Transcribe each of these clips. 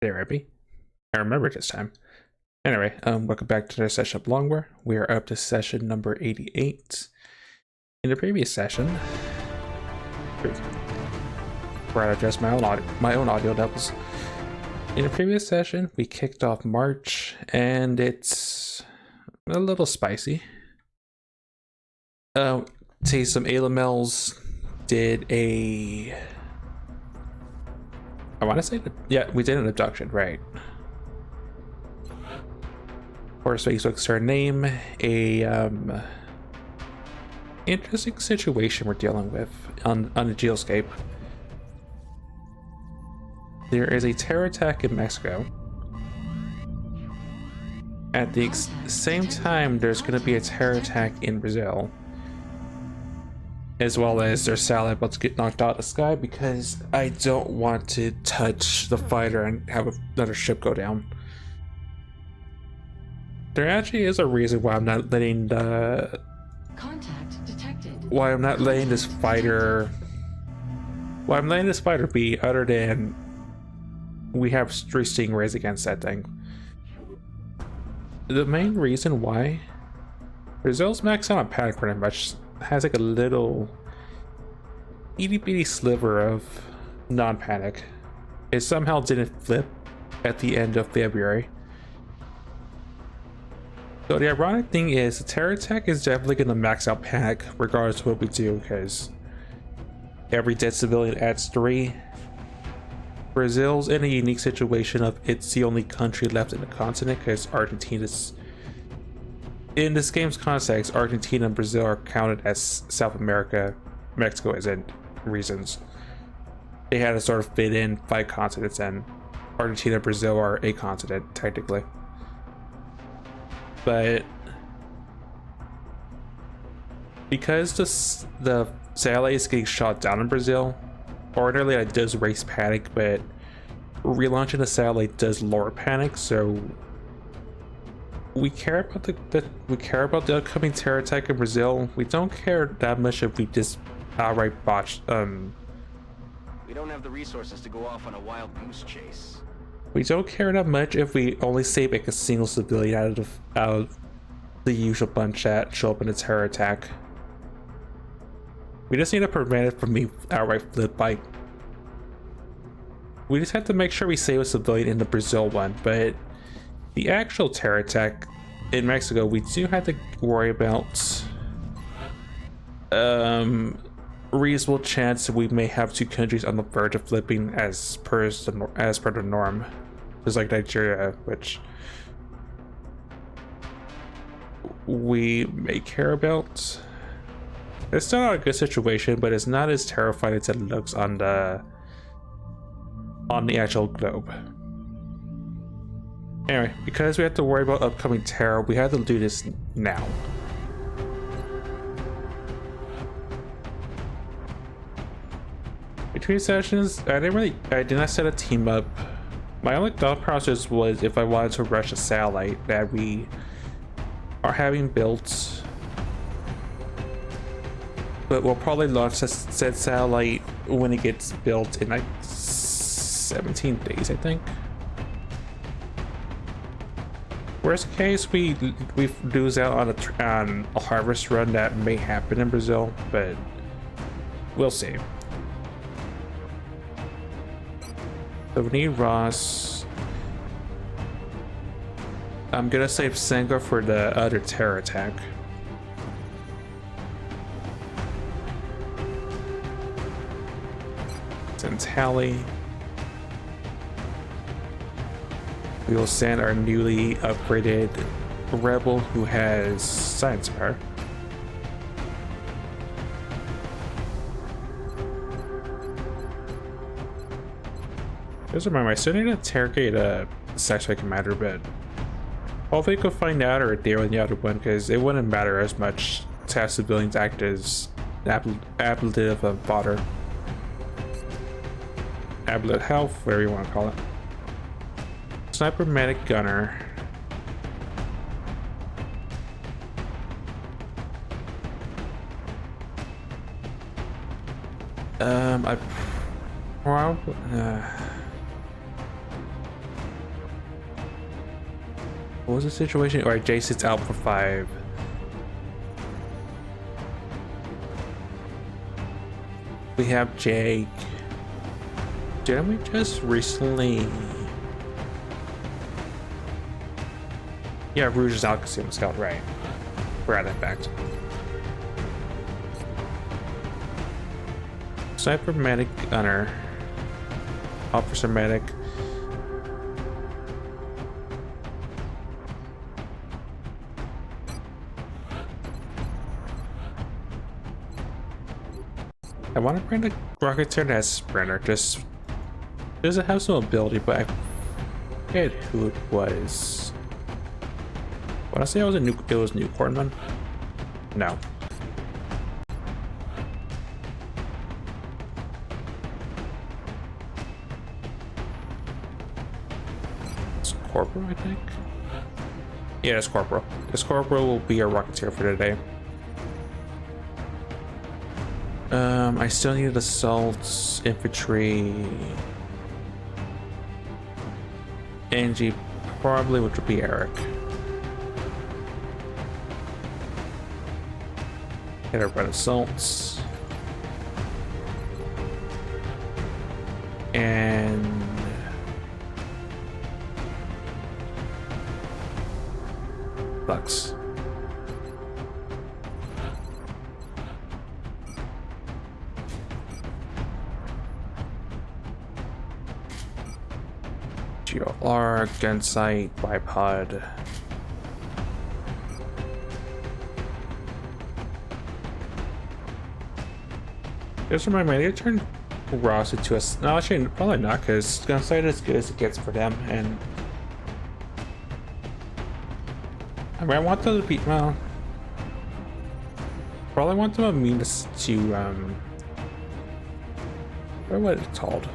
There, Abby. I remember this time. Anyway, welcome back to the session of Longwar. We are up to session number 88. In the previous session, where I adjust my own audio levels. In the previous session, we kicked off March, and it's a little spicy. Say some Alamels did a. I want to say that, yeah, we did an abduction, right? Horse Facebook's her name. Interesting situation we're dealing with on the geoscape. There is a terror attack in Mexico. At the same time, there's going to be a terror attack in Brazil, as well as their satellite about to get knocked out of the sky because I don't want to touch the fighter and have another ship go down. There actually is a reason why I'm not letting the contact detected. Why I'm not letting this fighter be, other than we have 3 stingrays against that thing. The main reason why Brazil's maxed out on panic pretty much has like a little itty bitty sliver of non-panic. It somehow didn't flip at the end of February. So the ironic thing is the terror attack is definitely going to max out panic regardless of what we do, because every dead civilian adds 3. Brazil's in a unique situation of it's the only country left in the continent because Argentina's, in this game's context, Argentina and Brazil are counted as South America. Mexico isn't, reasons. They had to sort of fit in 5 continents, and Argentina and Brazil are a continent technically. But because the satellite is getting shot down in Brazil, ordinarily that does raise panic, but relaunching the satellite does lower panic. So we care about the upcoming terror attack in Brazil. We don't care that much if we just outright botched. We don't have the resources to go off on a wild goose chase. We don't care that much if we only save like a single civilian out of the usual bunch that show up in a terror attack. We just need to prevent it from being outright flipped by. We just have to make sure we save a civilian in the Brazil one, but the actual terror attack in Mexico, we do have to worry about reasonable chance we may have 2 countries on the verge of flipping as per the norm, just like Nigeria, which we may care about. It's still not a good situation, but it's not as terrifying as it looks on the actual globe. Anyway, because we have to worry about upcoming terror, we have to do this now. Between sessions, I did not set a team up. My only thought process was if I wanted to rush a satellite that we are having built, but we'll probably launch said satellite when it gets built in like 17 days, I think. Worst case, we lose out on a harvest run that may happen in Brazil, but we'll see. So we need Ross. I'm gonna save Senga for the other terror attack. Send Tally. We will send our newly upgraded rebel who has science power. Just remember, I still need to interrogate a Saxby commander, but hopefully we could find out or deal with the other one, because it wouldn't matter as much to have civilians act as ablative of fodder. Ablet health, whatever you want to call it. Sniper medic gunner. I probably What was the situation? Alright, Jason's out for 5. We have Jake. Didn't we just recently... Yeah, Rouge is out Casino Scout, right. Forgot that fact. Sniper, medic, gunner. Officer, medic. I want to bring the Rocketeer that has Sprinter. Just doesn't have some ability, but I forget who it was. When I say it was New Cornman? No. It's Corporal, I think. Yeah, it's Corporal. This Corporal will be our Rocketeer for today. I still need assaults, infantry, NG, probably, which would be Eric. Hit our red assaults. And Bucks. GLR, gunsight, bipod. Just remind me, I need to turn Ross into a... No, actually, probably not, because gunsight is as good as it gets for them, and... I mean, I want them to be... Well... Probably want them immune to, what is it called?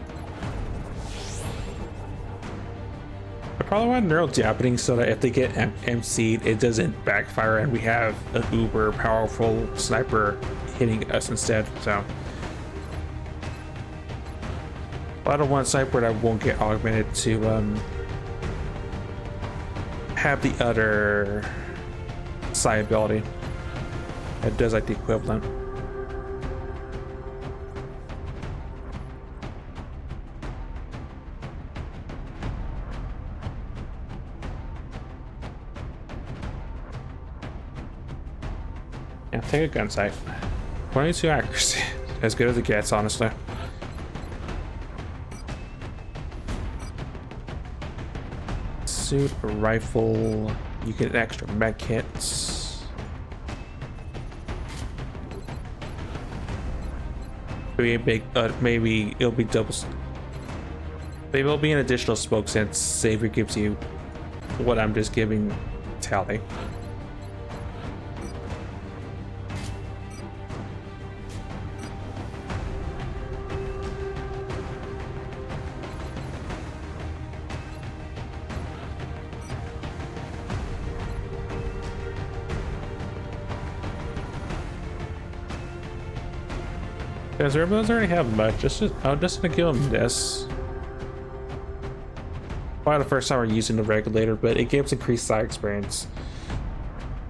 I probably want neural dampening so that if they get MC'd, it doesn't backfire and we have an uber powerful sniper hitting us instead, so. I don't want a sniper that won't get augmented to have the other side ability that does like the equivalent. Yeah, take a gun sight. 22 accuracy. As good as it gets, honestly. Suit, a rifle. You get extra med kits. Maybe a big, maybe it'll be double. Maybe it'll be an additional smoke since Savior gives you what I'm just giving Tally. Because everybody doesn't already have much. I'm just gonna give them this. Probably the first time we're using the regulator, but it gives increased side experience.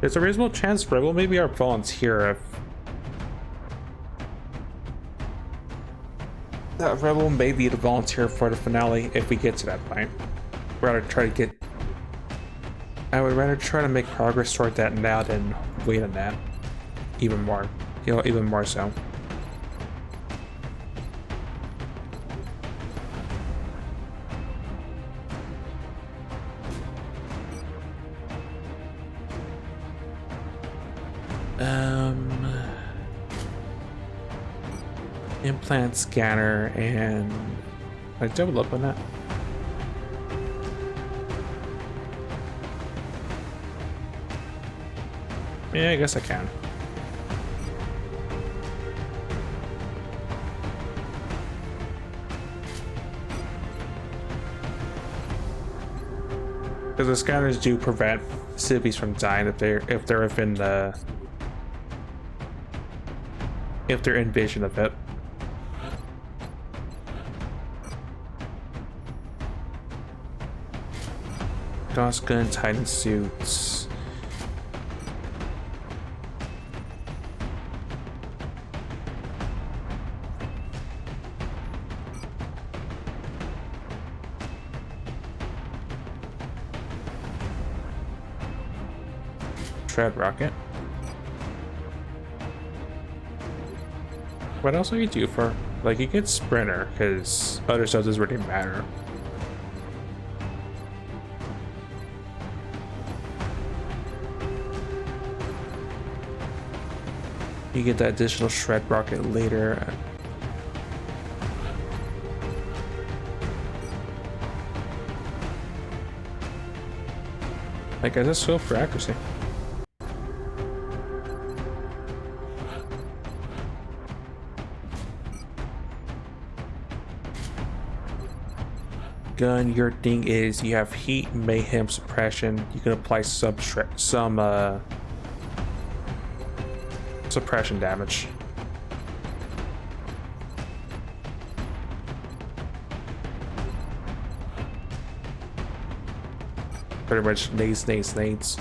There's a reasonable chance Rebel may be our volunteer if that Rebel may be the volunteer for the finale if we get to that point. I would rather try to make progress toward that now than wait on that even more. Even more so. Implant scanner and I double up on that. Yeah, I guess I can. Because the scanners do prevent civvies from dying if they're in vision of it. Gas gun, Titan suits. Shred rocket. What else do you do for, like, you get sprinter because other stuff doesn't really matter. You get that additional shred rocket later. I guess it's so for accuracy. Gun, your thing is you have heat, mayhem, suppression. You can apply some suppression damage. Pretty much nades.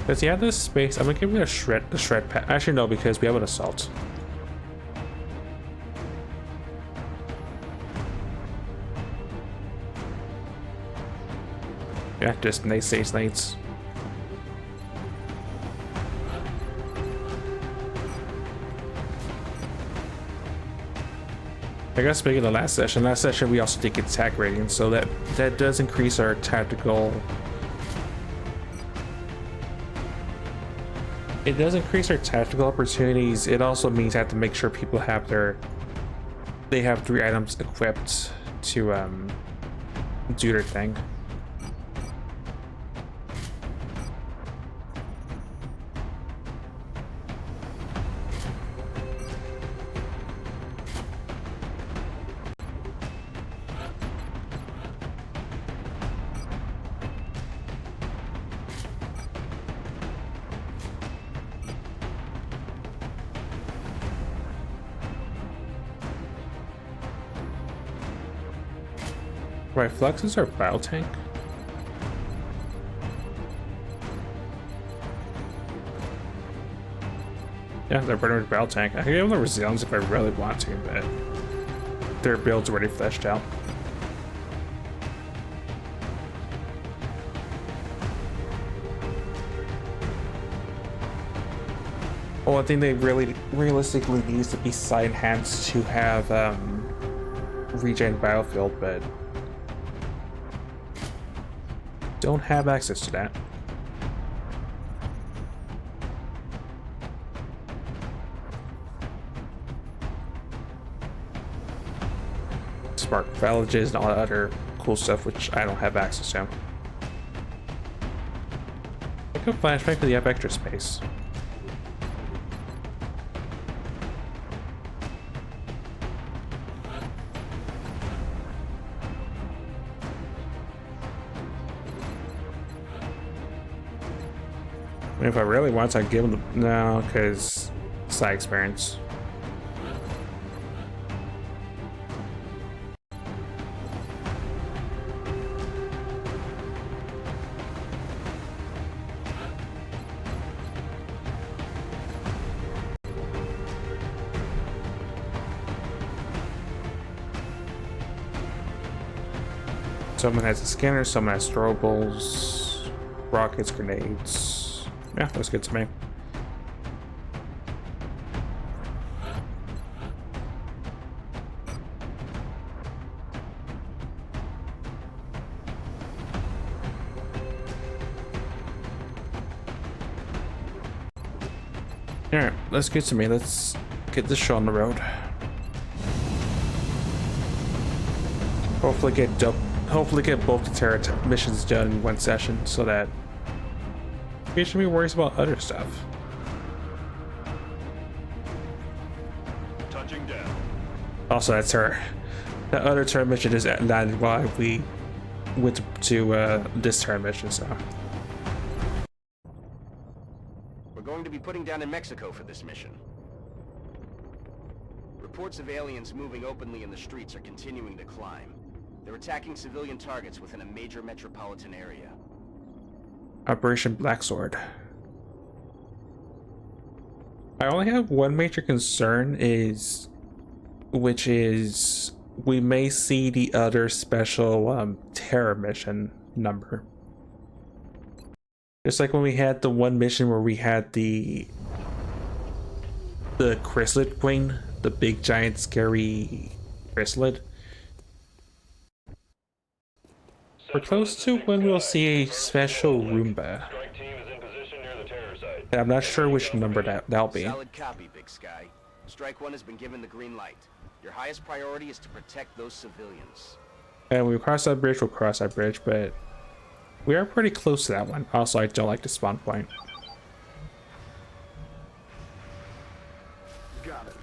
Because yeah, this space, I'm gonna give it a shred pack. Actually no, because we have an assault. Yeah, just nades. I guess speaking of the last session we also did get attack rating, so that does increase our tactical. It does increase our tactical opportunities. It also means I have to make sure people have they have 3 items equipped to do their thing. Right, Flux is our battle tank. Yeah, they're pretty much battle tank. I can give them the resilience if I really want to, but their build's already fleshed out. Well, I think they really realistically needs to be side enhanced to have regen battlefield, but don't have access to that. Spark villages and all that other cool stuff which I don't have access to. Pick up flashback because you have extra space. And if I really want to, I'd give them no, because side experience. Someone has a scanner, someone has throwables, rockets, grenades. Yeah, that's good to me. Alright, let's get to me. Let's get this show on the road. Hopefully get both the Terra missions done in one session so that we should be worried about other stuff. Touching down. Also, that other turn mission is landed while we went to this turn mission, so. We're going to be putting down in Mexico for this mission. Reports of aliens moving openly in the streets are continuing to climb. They're attacking civilian targets within a major metropolitan area. Operation Black Sword. I only have one major concern which is we may see the other special terror mission number. Just like when we had the one mission where we had the chrysalid queen, the big giant scary chrysalid. We're close to when we'll see a special Roomba. And I'm not sure which number that'll be. Solid copy, Big Sky. Strike 1 has been given the green light. Your highest priority is to protect those civilians. And when we cross that bridge, we'll cross that bridge, but we are pretty close to that one. Also, I don't like the spawn point. Got it.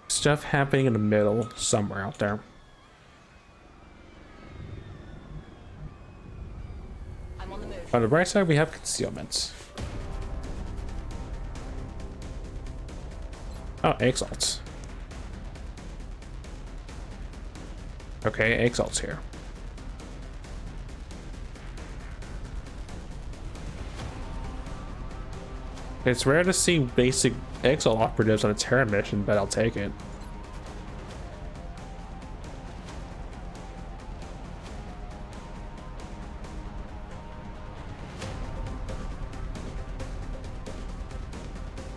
Stuff happening in the middle, somewhere out there. I'm on the move. On the right side, we have concealment. Oh, exalts. Okay, exalts here. It's rare to see basic exalt operatives on a terror mission, but I'll take it.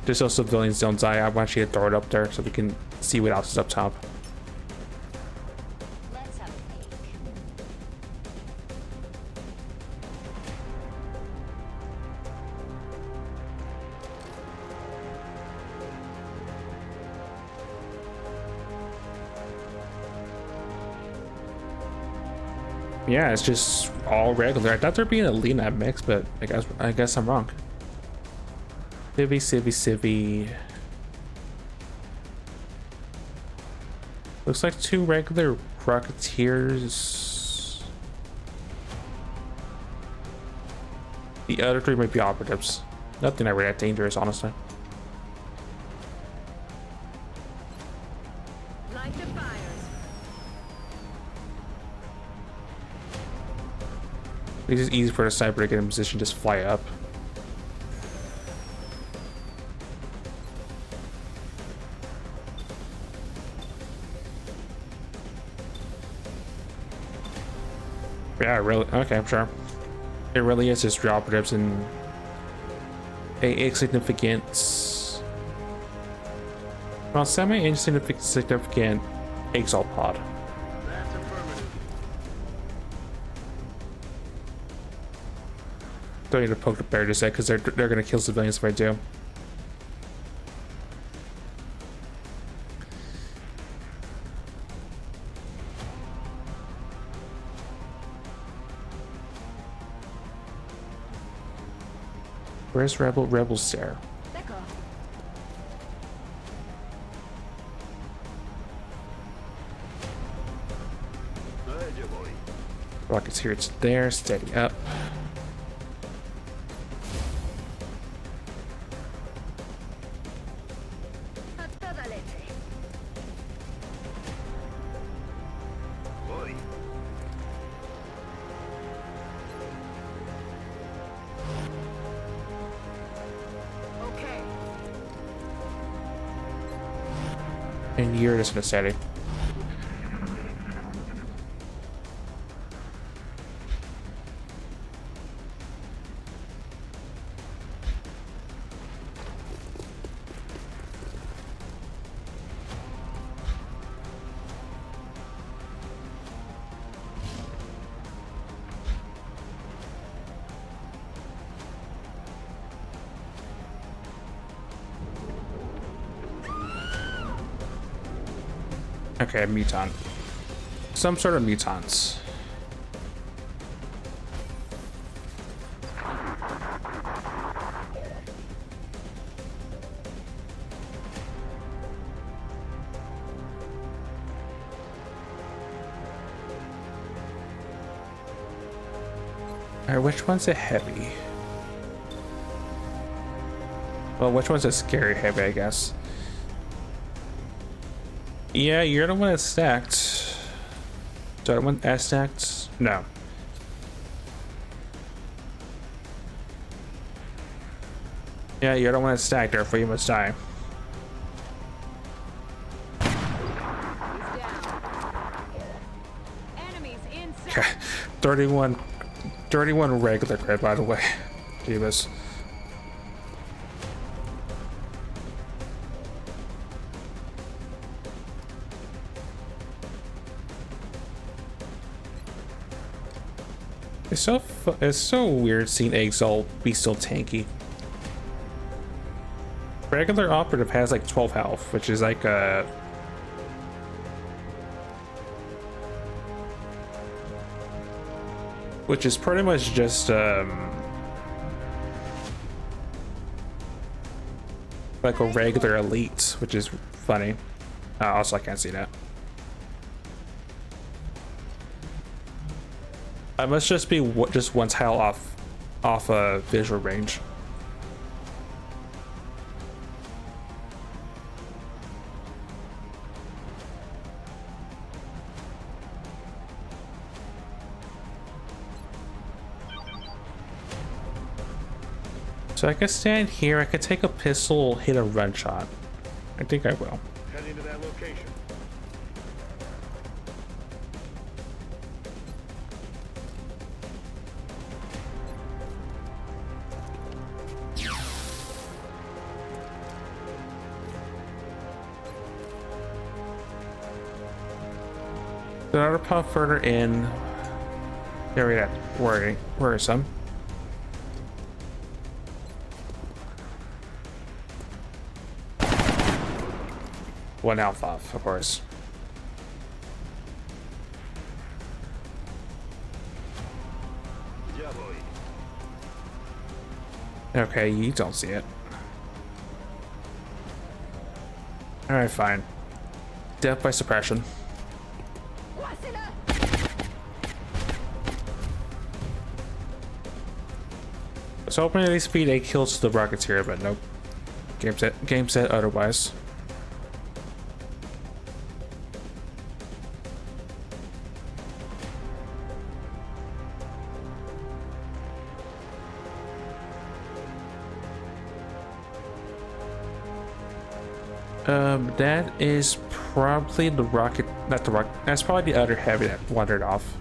Just so civilians don't die, I want you to throw it up there so we can see what else is up top. Let's have a peek. Yeah, it's just all regular. I thought there'd be an elite in that mix, but I guess I'm wrong. Civvy. Looks like 2 regular Rocketeers. The other 3 might be operatives. Nothing ever that dangerous, honestly. Light the fires. This is easy for the sniper to get in position, just fly up. Yeah, really. Okay, I'm sure. It really is just operatives and a insignificant, well, semi-insignificant exalt pod. That's affirmative. Don't need to poke the bear just yet because they're gonna kill civilians if I do. Where's Rebels there? Back off. Rockets here, it's there, steady up. A toda leche. Okay. And you're just gonna steady. Okay, mutant. Some sort of mutants. Alright, which one's a heavy? Well, which one's a scary heavy, I guess? Yeah, you're the one that's stacked. Do I want as stacked? No. Yeah, you're the one that's stacked, therefore you must die. He's down. Enemies inside. 31 regular crit, by the way. Divas. It's so weird seeing Exalt be so tanky. Regular operative has like 12 health, which is like which is pretty much just like a regular elite, which is funny. Also, I can't see that. I must just be just one tile off a visual range. So I can stand here. I could take a pistol, hit a run shot. I think I will. Heading to that location. Another pump further in. There we go. Where is some? One health off, of course. Yeah, boy. Okay, you don't see it. Alright, fine. Death by suppression. I was hoping at least speed 8 kills to the Rocketeer, but nope. Game set otherwise. That is probably the rocket, not the rocket, that's probably the other heavy that wandered off.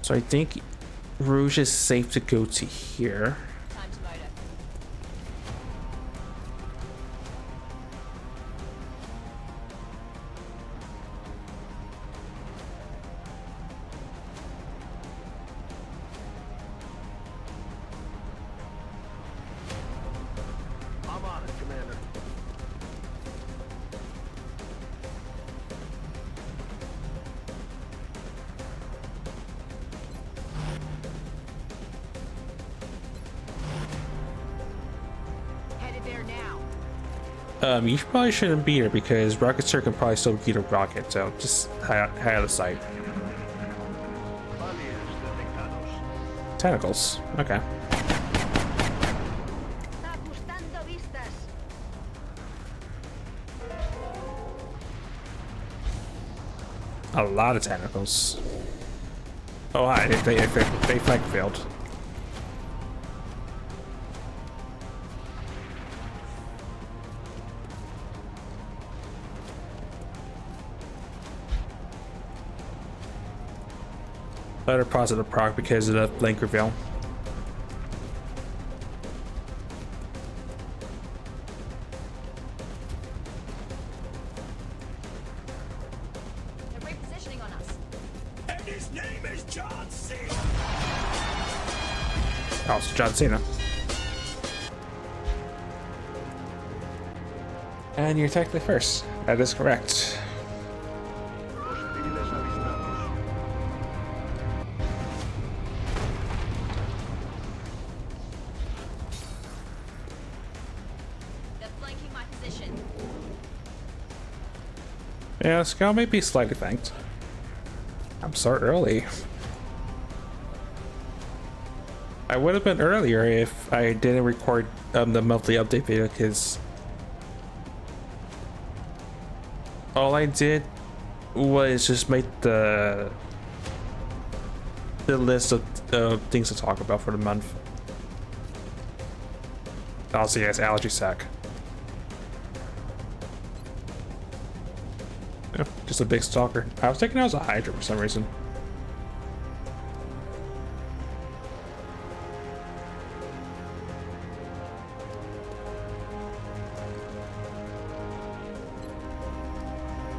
So I think Rouge is safe to go to here. Time to load it. I'm on it, Commander. Headed there now. You probably shouldn't be here because Rocketeer can probably still beat a rocket, so just high out of sight. Tentacles, okay. A lot of tentacles. Oh hi, they flank failed. Better positive proc because of the blink reveal. They're repositioning on us. And his name is John Cena. Oh, it's John Cena. And you're technically first. That is correct. They're flanking my position. Yeah, Scout may be slightly thanked. I'm so early. I would have been earlier if I didn't record the monthly update video, because all I did was just make the list of things to talk about for the month. Also, yes, allergy sac. Yeah, just a big stalker. I was thinking I was a Hydra for some reason.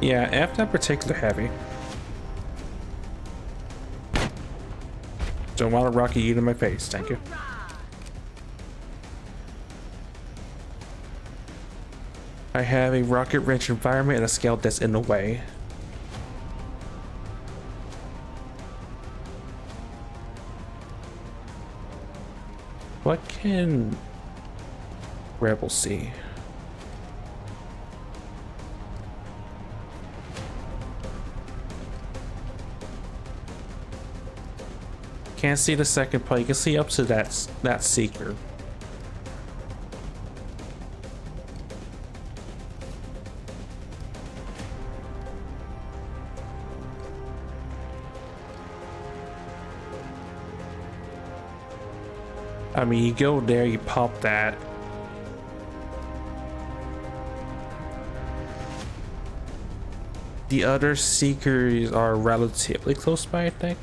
Yeah, F that particular heavy. Don't want a rocket eat in my face, thank you. I have a rocket wrench environment and a scale that's in the way. What can Rebel see? Can't see the second part. You can see up to that seeker. I mean, you go there, you pop that. The other seekers are relatively close by, I think.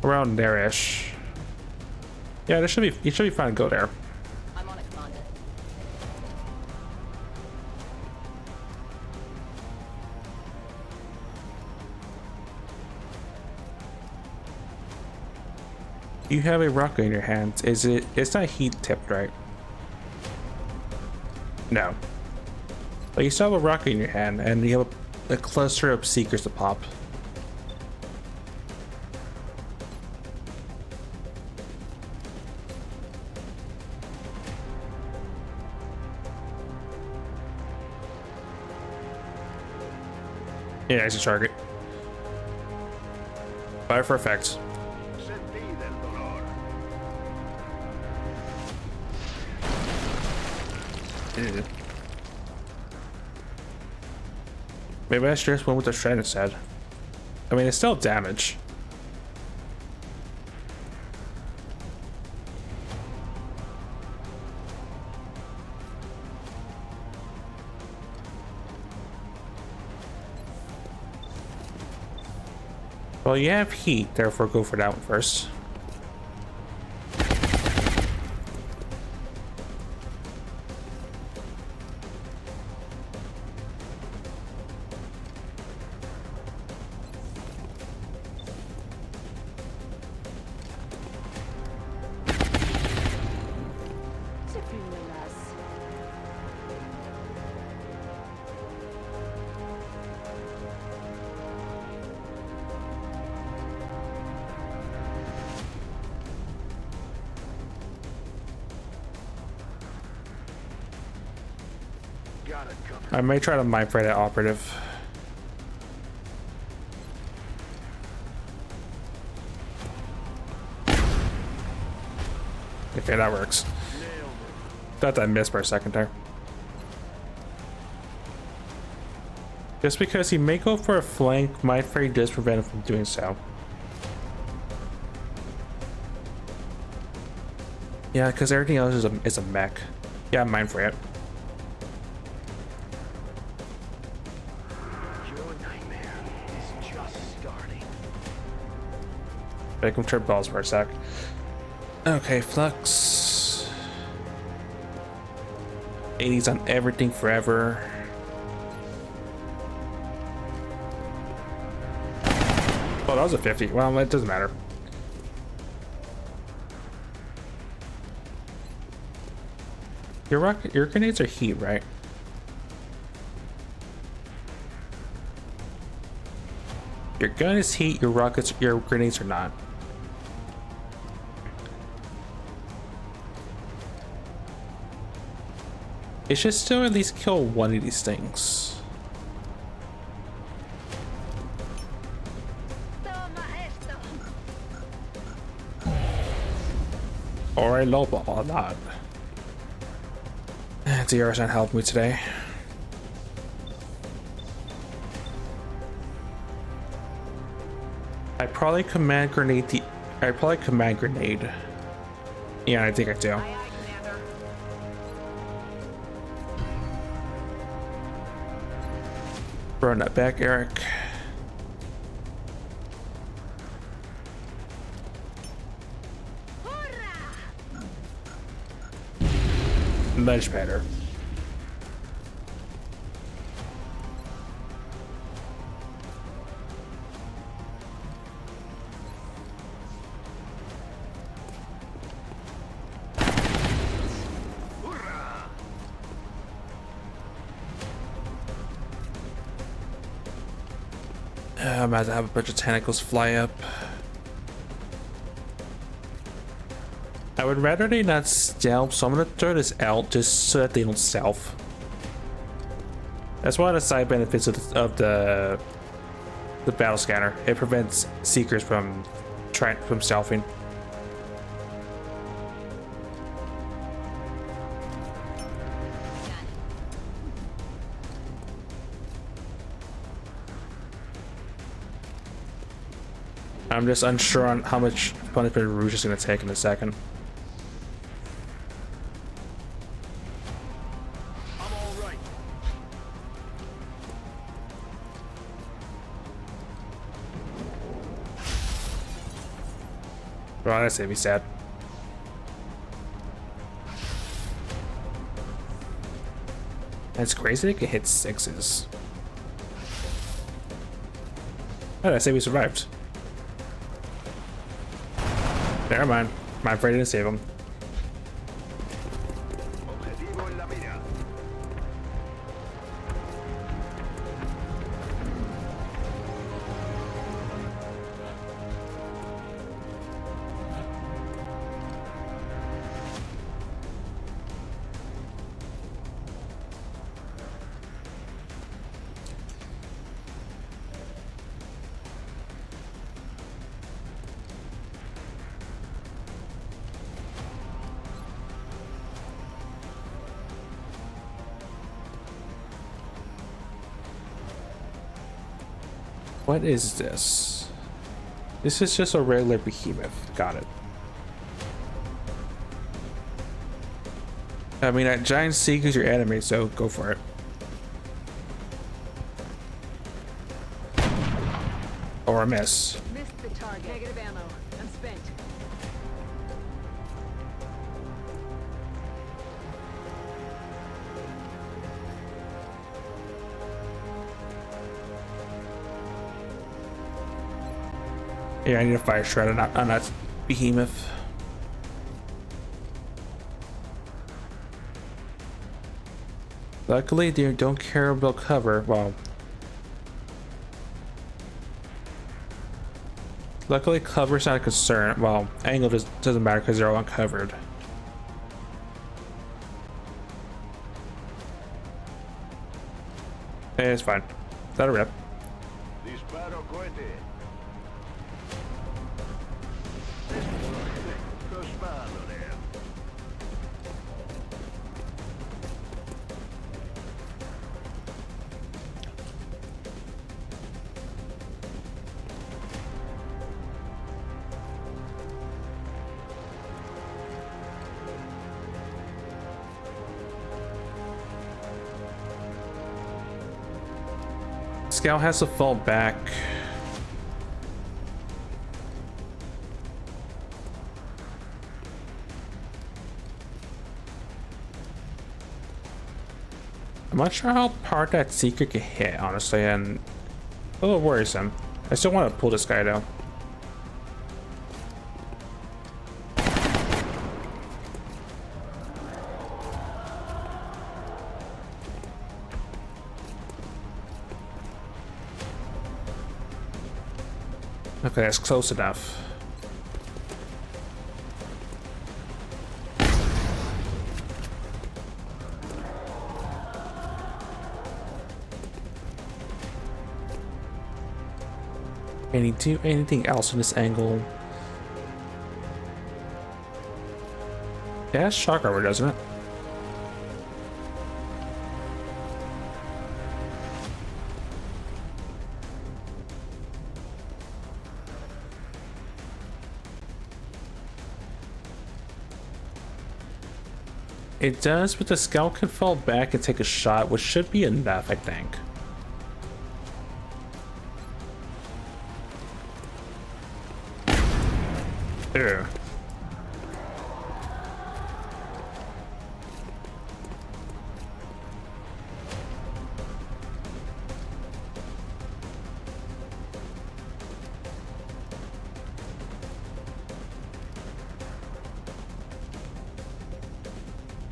Around there-ish. Yeah, there should be. You should be fine to go there. I'm on it, Commander. You have a rocket in your hand. Is it? It's not heat tipped, right? No. But you still have a rocket in your hand, and you have a cluster of seekers to pop. Yeah, it's a target. Fire for effect. Sentí del dolor. Ew. Maybe I should just went with the shred instead. I mean, it's still damage. Well, you have heat, therefore go for that one first. Got it covered. I may try to mind for that operative. Okay, that works. Nailed Thought that missed for a second there. Just because he may go for a flank, Mind Fray does prevent him from doing so. Yeah, because everything else is a mech. Yeah, Mind Fray it. Your nightmare is just starting. Make him trip balls for a sec. Okay, Flux. 80s on everything forever. Oh, that was a 50. Well, it doesn't matter. Your grenades are heat, right? Your gun is heat, your grenades are not. It should still at least kill one of these things. or a lowball or not. DR's not helping me today. I probably command grenade the. I probably command grenade. Yeah, I think I do. Aye, aye, Commander. Run that back, Eric. Much better. I'm about to have a bunch of tentacles fly up. I would rather they not stealth, so I'm gonna throw this out just so that they don't stealth. That's one of the side benefits of the battle scanner. It prevents seekers from stealthing. I'm just unsure on how much punishment Rouge is going to take in a second. I'm all right. Well, that's gonna be sad. That's crazy. It can hit 6s. Oh, I say we survived. Never mind. My friend didn't save him. Objetivo en la mira. What is this? This is just a regular behemoth. Got it. I mean, that giant seek is your enemy, so go for it. Or a miss. Missed the target. Negative ammo. I'm spent. Yeah, I need a fire shred on that behemoth. Luckily, they don't care about cover. Well, luckily, cover's not a concern. Well, angle doesn't matter because they're all uncovered. Hey, it's fine. That'll rip. Disparo cohete. Lo sparo there. Scout has to fall back. I'm not sure how hard that seeker can hit, honestly, and a little worrisome. I still want to pull this guy though. Okay, that's close enough. Can he do anything else in this angle? It has shock armor, doesn't it? It does, but the scout can fall back and take a shot, which should be enough, I think. Ew.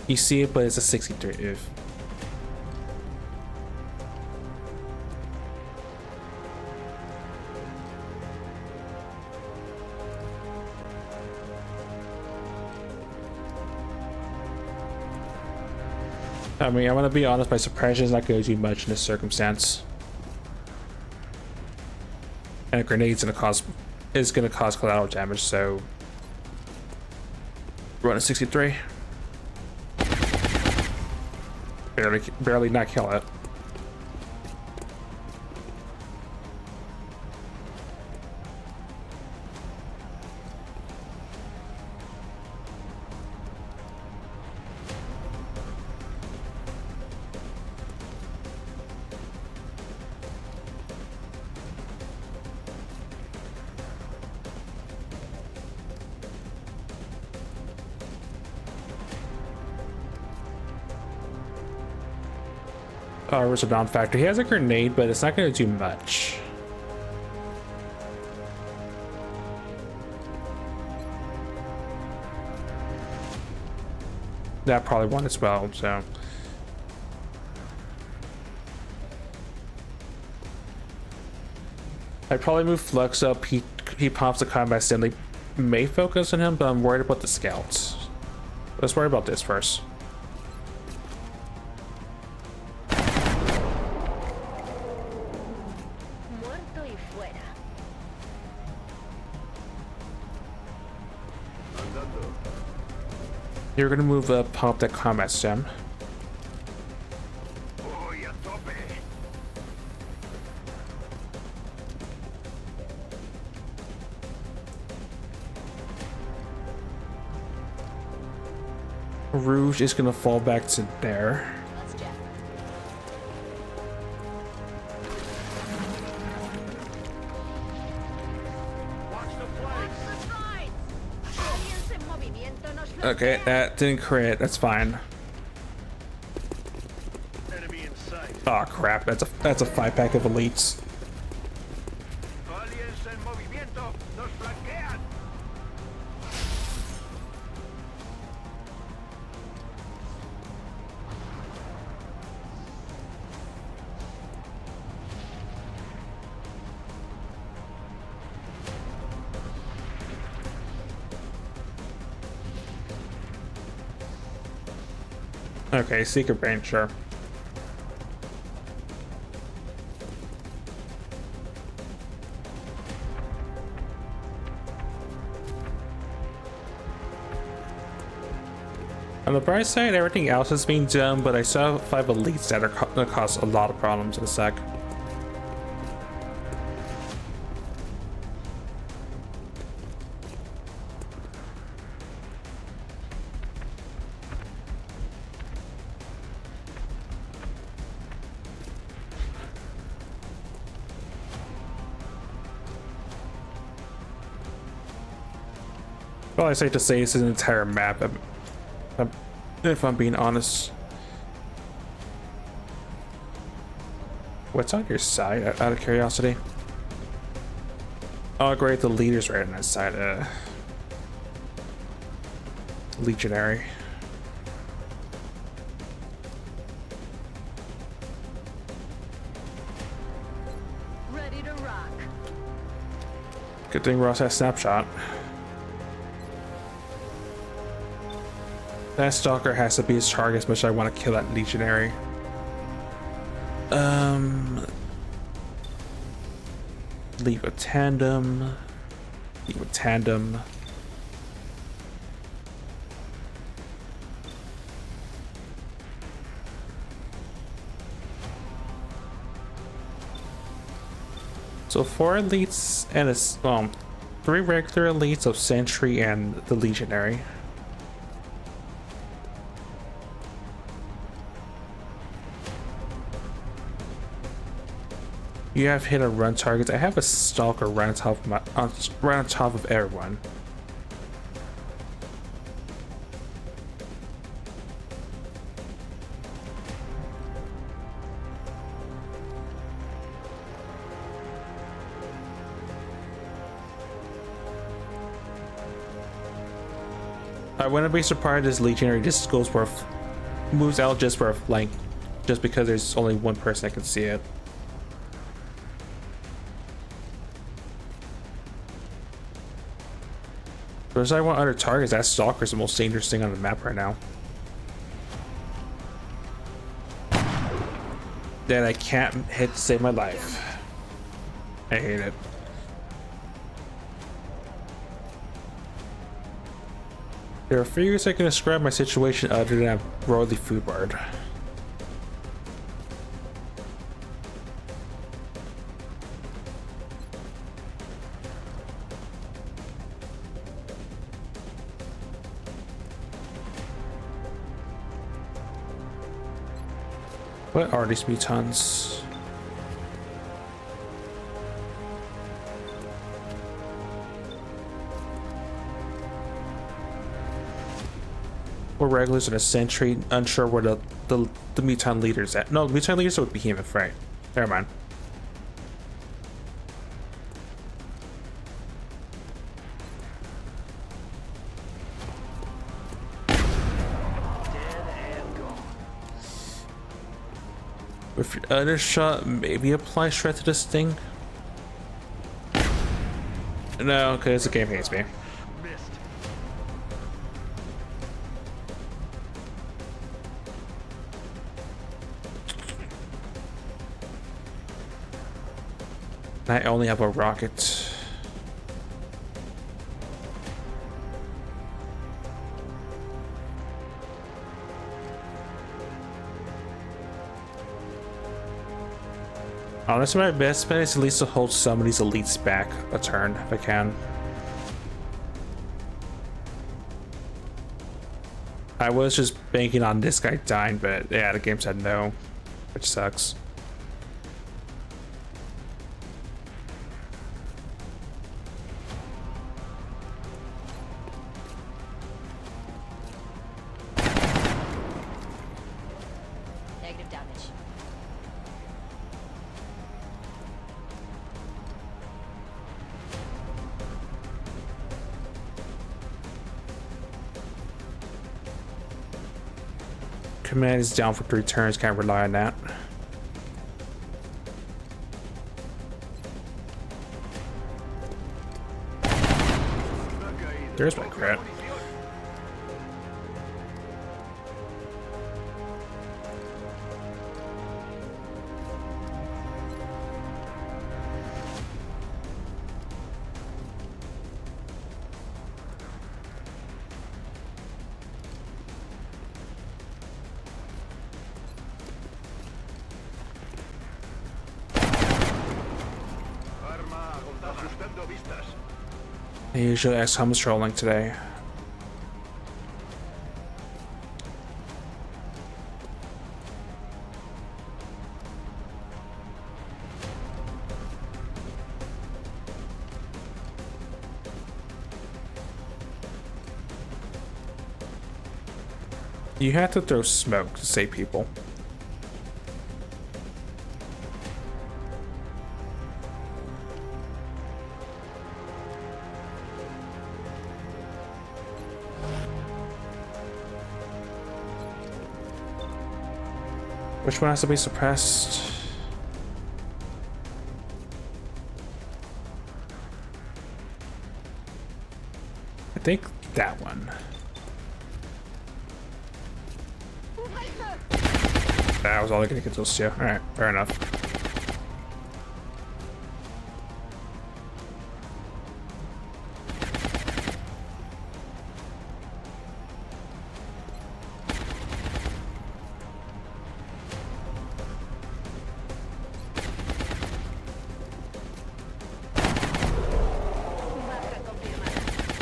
You see it, but it's a 63 if. I mean, I'm gonna be honest, my suppression is not gonna do much in this circumstance. And a grenade's gonna cause collateral damage, so run a 63. Barely not kill it. Oh, where's a non-factor? He has a grenade, but it's not going to do much. That probably won as well, so. I'd probably move Flux up. He pops the combat Stanley. May focus on him, but I'm worried about the scouts. Let's worry about this first. You're gonna move up, pop that combat stem. Voy a tope. Rouge is gonna fall back to there. Okay, that didn't crit. That's fine. Enemy in sight. Oh crap! That's a 5-pack of elites. Aliens en movimiento. Nos flanquean. Okay, secret brain, sure. On the bright side, everything else is being done, but I still have 5 elites that are gonna cause a lot of problems in a sec. Well, I say to say this is an entire map, if I'm being honest. What's on your side, out of curiosity? Oh great, the leader's right on that side. Legionary. Ready to rock. Good thing Ross has snapshot. That stalker has to be his target as much as I want to kill that legionary. Leave a tandem. Leave a tandem. So 4 elites and a 3 regular elites of Sentry and the Legionary. You have hit and run targets. I have a stalker right on top of right on top of everyone. I wouldn't be surprised this Legionary just moves out just for a flank, just because there's only one person that can see it. But I want other targets. That Stalker's the most dangerous thing on the map right now. That I can't hit to save my life. I hate it. There are few ways I can describe my situation other than I'm royally foodbarred. What are these mutants? We're regulars in a Sentry, unsure where the mutant leader's at. No, the mutant leaders would be Behemoth, right? Never mind. With your other shot, maybe apply shred to this thing? No, because the game hates me. Missed. I only have a rocket. Honestly, my best bet is at least to hold some of these elites back a turn if I can. I was just banking on this guy dying, but yeah, the game said no, which sucks. Negative damage. Command is down for 3 turns, can't rely on that. There's my crap. Arma, ajustando vistas. I usually XCOM's trolling today. You have to throw smoke to save people. Which one has to be suppressed? I think that one. That was all I could get those two. Alright, fair enough.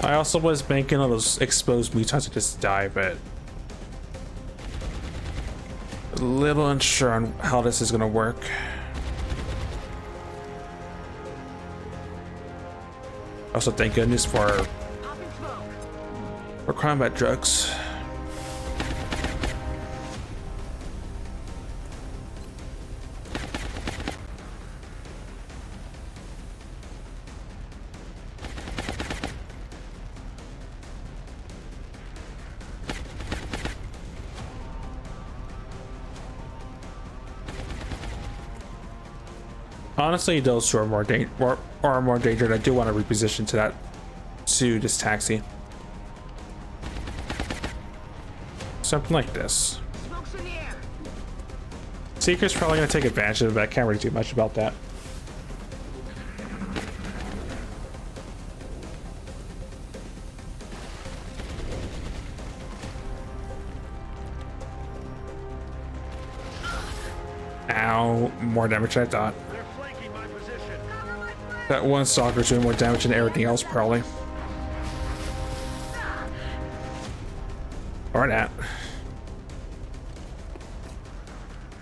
I also was banking on those exposed mutants to just die, but a little unsure on how this is gonna work. Also, thank goodness for combat drugs. Honestly, those two are more danger. I do want to reposition to this taxi. Something like this. Seeker's probably gonna take advantage of it, but I can't really do much about that. Ow, more damage than I thought. They're flanking my position. That one stalker's doing more damage than everything else, probably. Or that.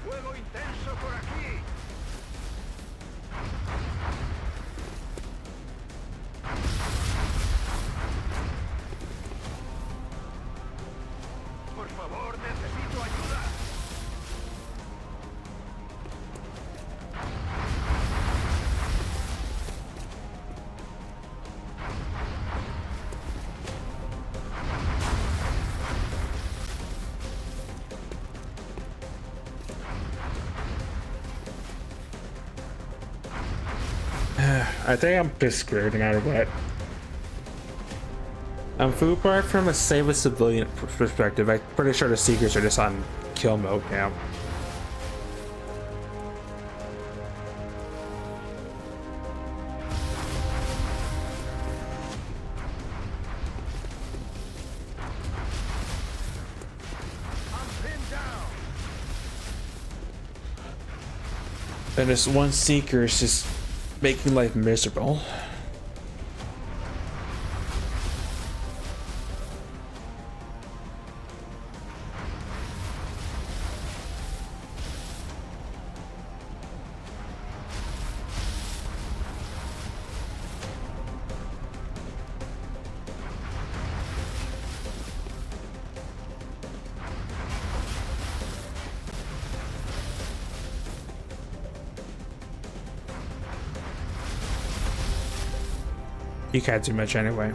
Fuego intenso por aquí. Por favor, necesito ayuda. I think I'm just screwed no matter what. I'm food part from a save a civilian perspective. I'm pretty sure the Seekers are just on kill mode now. I'm pinned down. And this one Seeker is just making life miserable. You can't do much anyway.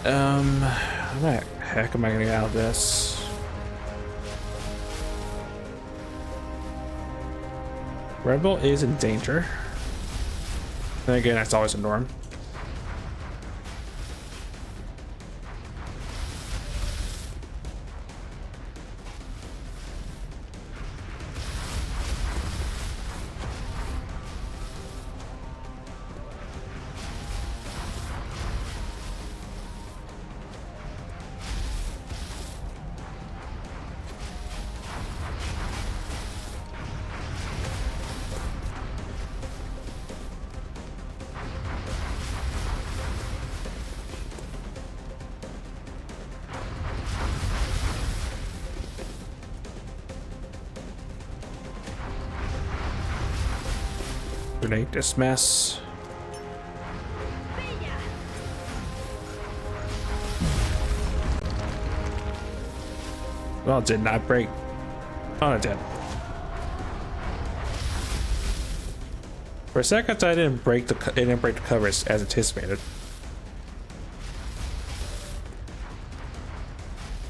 How the heck am I gonna get out of this? Red Bull is in danger. And again, that's always a norm. Grenade this mess. Well, it did not break. Oh, it did. For a second, I didn't break the cover as anticipated.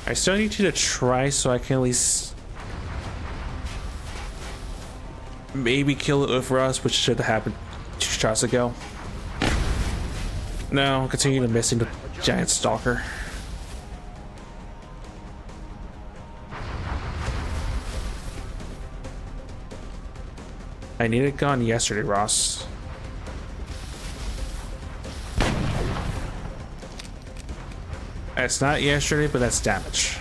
I still need you to try so I can at least maybe kill it with Rust, which should have happened 2 shots ago. No, continue to missing the giant stalker. I need it gone yesterday, Ross. It's not yesterday, but that's damage.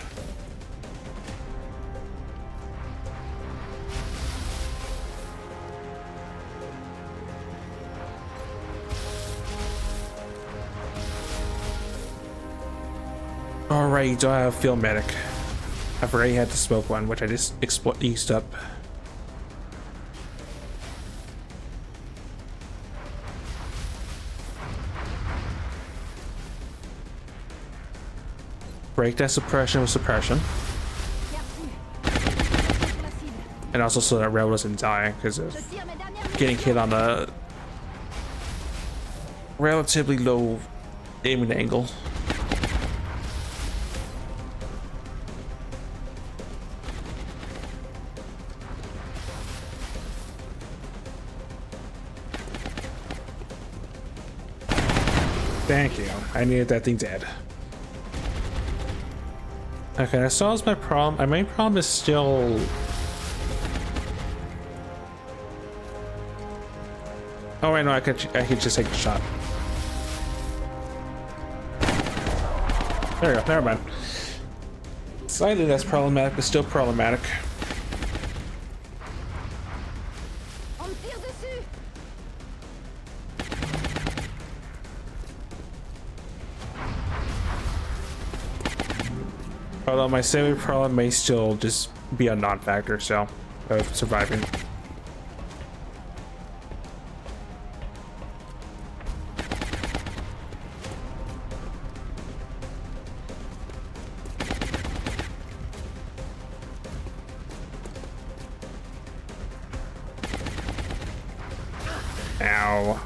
Alright, do I have field medic? I forgot you had the smoke one, which I just used up. Break that suppression with suppression. And also so that rail doesn't die because of getting hit on a relatively low aiming angle. Thank you. I needed that thing dead. Okay, that solves my problem. My main problem is still... Oh wait, no, I could just take the shot. There we go, never mind. Slightly less problematic, but still problematic. On me tire dessus. Although my saving problem may still just be a non-factor, so of surviving. Ow.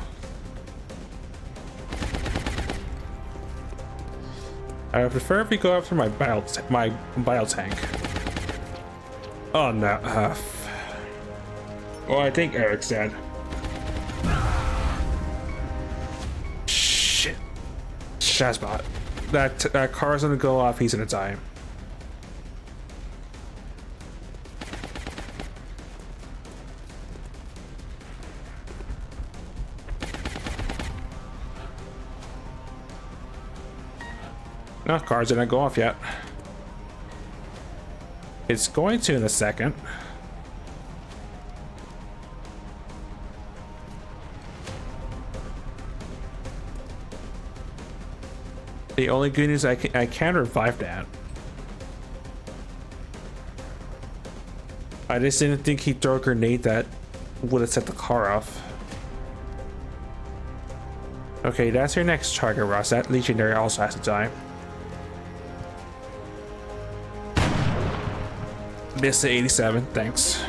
I would prefer if you go after my bio tank. Oh no. Oh, I think Eric's dead. Shit. Shazbot. That car's gonna go off. He's gonna die. No, car's didn't go off yet. It's going to in a second. The only good news I can revive that. I just didn't think he'd throw a grenade that would have set the car off. Okay, that's your next target, Ross. That legionary also has to die. Missed the 87, thanks.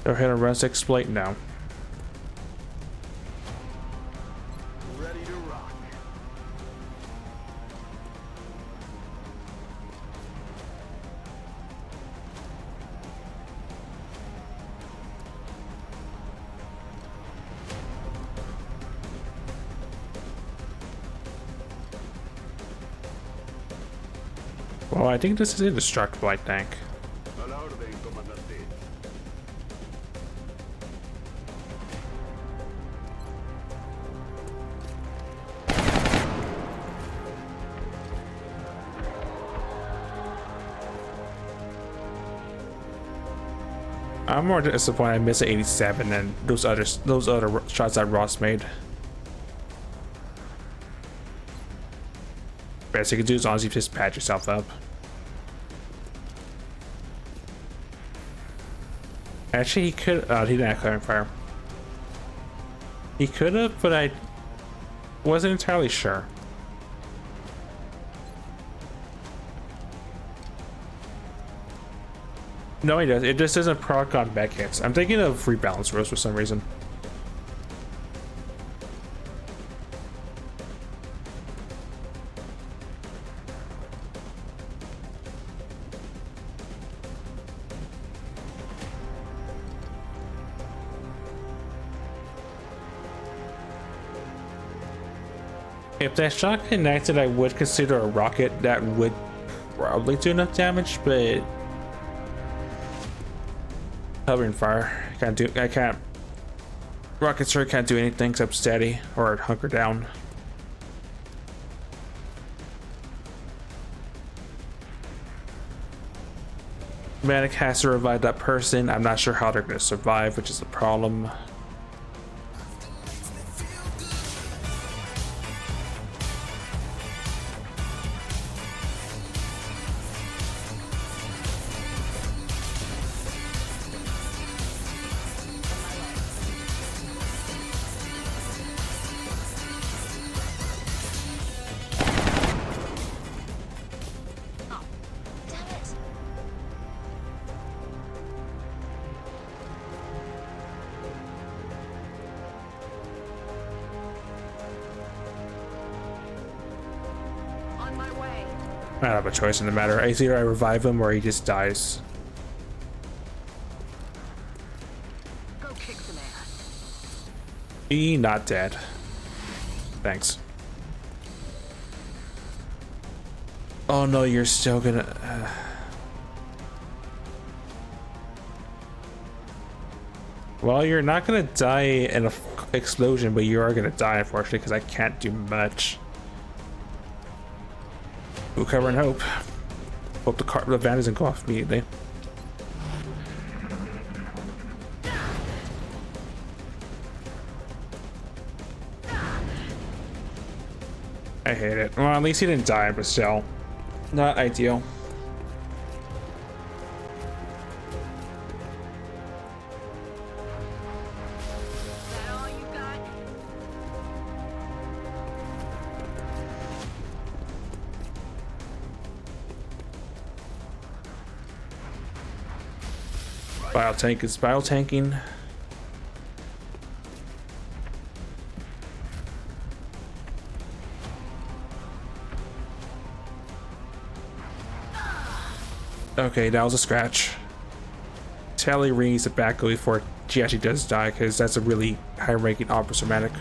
Go ahead and run exploit now. Ready to rock. Well, I think this is indestructible, I think. A la orden, comandante. I'm more disappointed I missed the 87 than those other shots that Ross made. Best you can do as long as you just patch yourself up. Actually, he could. He didn't have clearing fire. He could have, but I wasn't entirely sure. No, he does. It just doesn't proc on back hits. I'm thinking of rebalance rows for some reason. If that shot connected, I would consider a rocket that would probably do enough damage, but covering fire I can't. Rocket sir can't do anything except steady or hunker down. Medic has to revive that person. I'm not sure how they're going to survive, which is the problem. Damn it. On my way. I don't have a choice in the matter. It's either I revive him or he just dies. Go kick some ass. He not dead. Thanks. Oh no, you're still gonna... Well, you're not gonna die in a explosion, but you are gonna die, unfortunately, because I can't do much. We'll cover and hope. Hope the van doesn't go off immediately. I hate it. Well, at least he didn't die, but still. Not ideal. Is that all you got? Biotank is biotanking. Okay, that was a scratch. Tally rings the back before she actually does die, because that's a really high-ranking officer medic.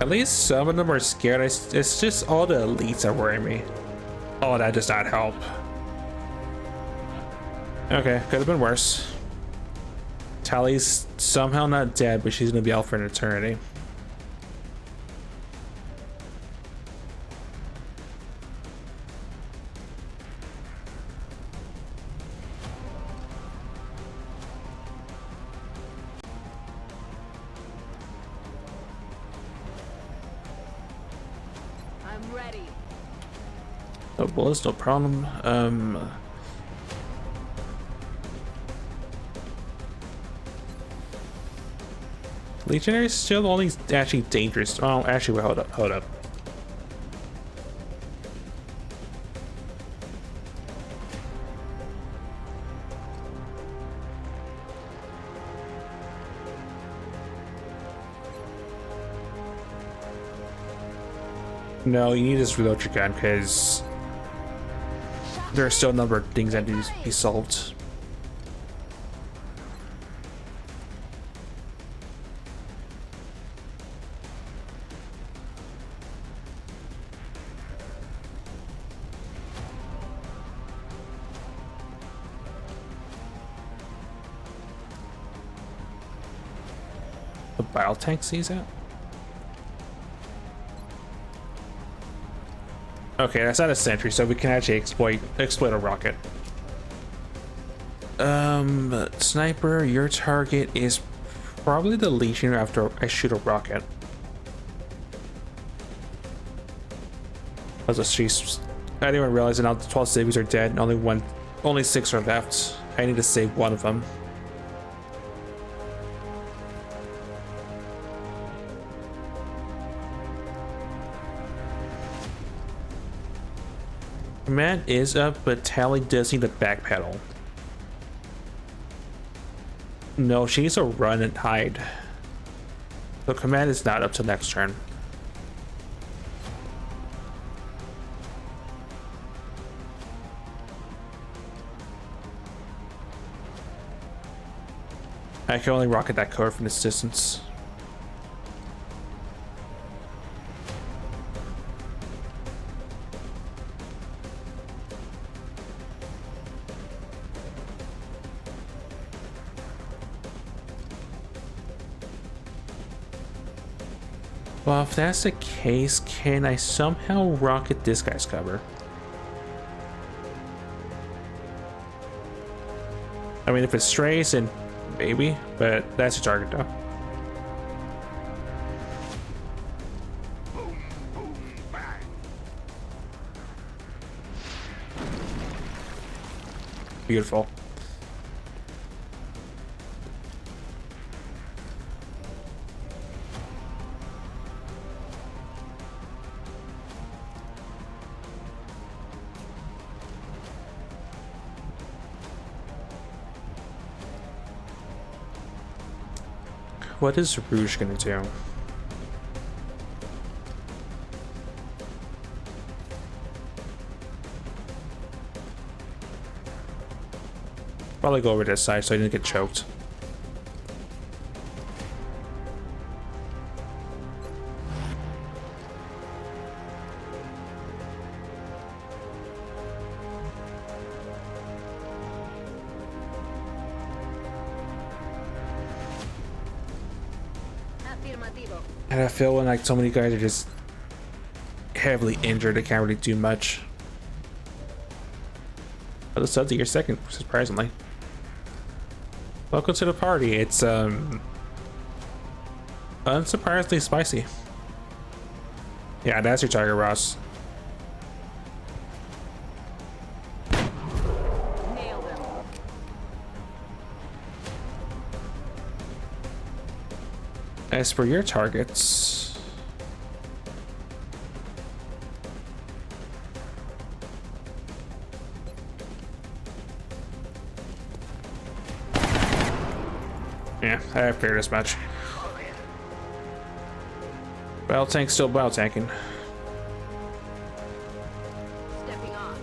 At least some of them are scared. It's just all the elites that worry me. Oh, that does not help. Okay, could have been worse. Tally's somehow not dead, but she's gonna be out for an eternity. I'm ready. No bullets, no problem. Legionary is still only actually dangerous. Oh, actually, wait, hold up, hold up. No, you need to just reload your gun because there are still a number of things that need to be solved. The biotank sees it? Okay, that's not a sentry, so we can actually exploit a rocket. Sniper, your target is probably the Legion after I shoot a rocket. I didn't even realize that now the 12 civvies are dead and only 6 are left. I need to save one of them. Command is up, but Tally does need to backpedal. No, she needs to run and hide. So command is not up till next turn. I can only rocket that core from this distance. Well, if that's the case, can I somehow rocket this guy's cover? I mean, if it strays, then maybe, but that's your target though. Boom, boom, bang. Beautiful. What is Rouge gonna do? Probably go over this side so I didn't get choked. Afirmativo. And I feel when like so many guys are just heavily injured, they can't really do much. But it's up to your second, surprisingly. Welcome to the party. It's unsurprisingly spicy. Yeah, that's your target, Ross. Nail them. As for your targets, yeah, I figured as much. Battle tank still battle tanking. Stepping on.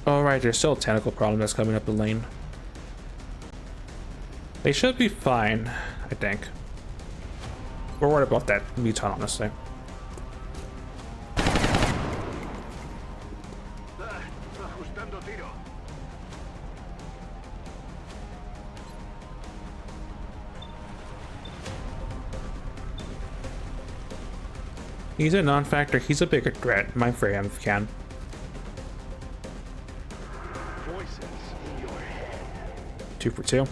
Alright, there's still a tentacle problem that's coming up the lane. They should be fine, I think. We're worried about that muton, honestly. Ajustando tiro. He's a non-factor, he's a bigger threat. Mind for him if you can. Voices in your head. 2 for 2.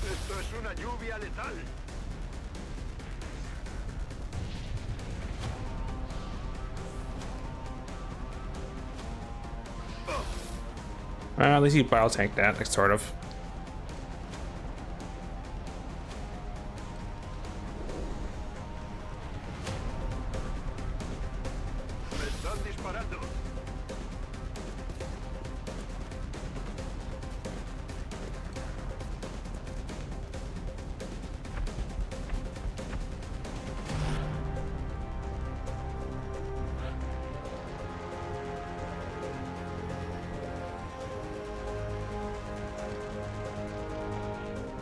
Esto es una lluvia letal. Well, at least he battle tanked that, like, sort of. Me están disparando.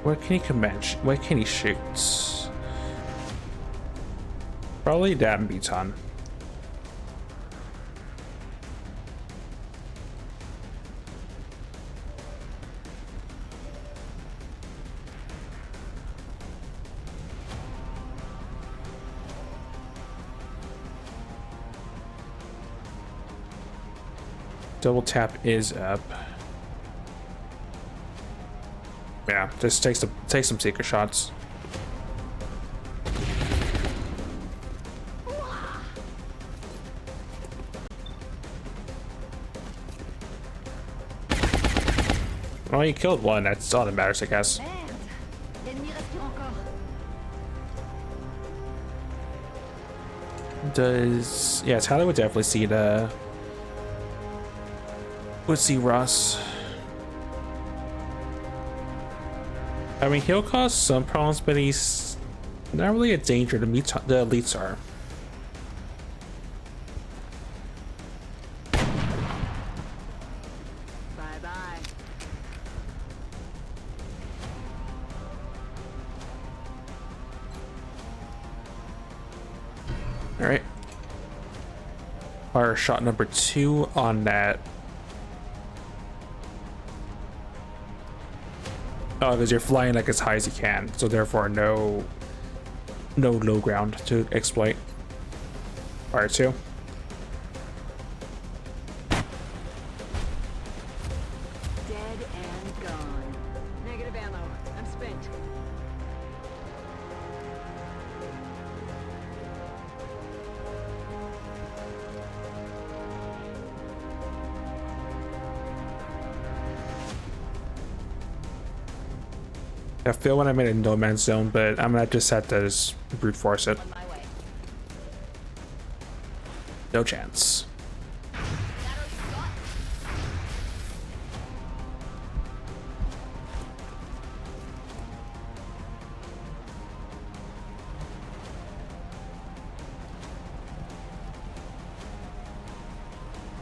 Where can he command? Where can he shoot? Probably that and Beaton. Double tap is up. Yeah, just take some seeker shots. Well, you killed one. That's all that matters, I guess. Merde. Ennemi reste encore. Does Tyler would definitely see the would see Ross. I mean, he'll cause some problems, but he's not really a danger to the elites are. Bye-bye. All right. Fire shot number 2 on that. Oh, because you're flying like as high as you can, so therefore no low ground to exploit. Fire 2. Dead and gone. Negative ammo. I'm spent. I feel when I'm in a no man's zone, but I'm gonna just have to just brute force it. On my way. No chance.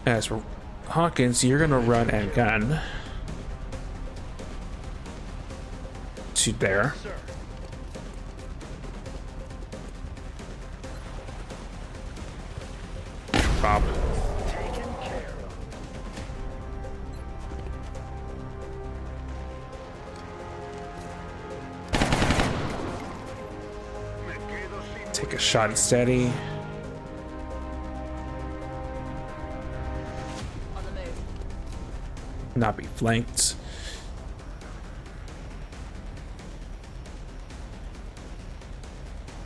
As for Hawkins, you're gonna run and gun to there. Sir. Bob. Taken care of. Me quedo sin Take a shot and steady. On the move. Not be flanked.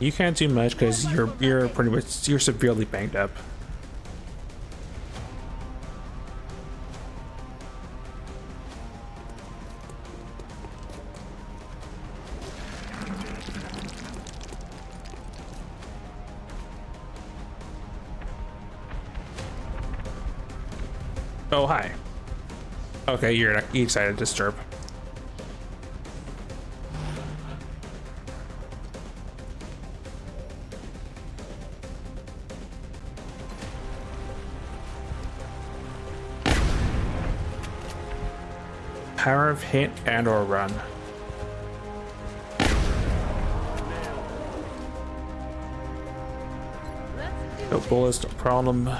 You can't do much because you're pretty much you're severely banged up. Oh hi. Okay, you're not excited to disturb. Power of hit and or run. Let's do No this. bullets, no problem.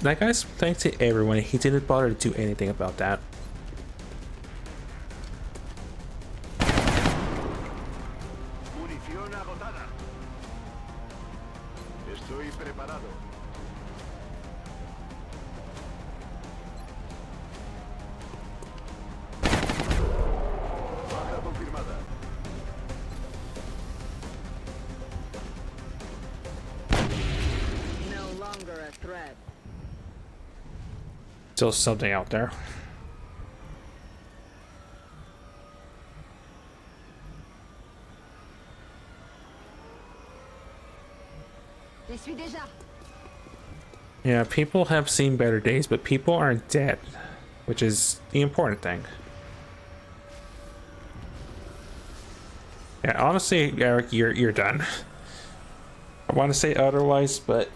That guy's thanks to everyone. He didn't bother to do anything about that. munición agotada. Estoy preparado. Baja confirmada. No longer a threat. Still something out there. Je suis déjà. Yeah, people have seen better days, but people aren't dead, which is the important thing. Yeah, honestly, Eric, you're done. I want to say otherwise, but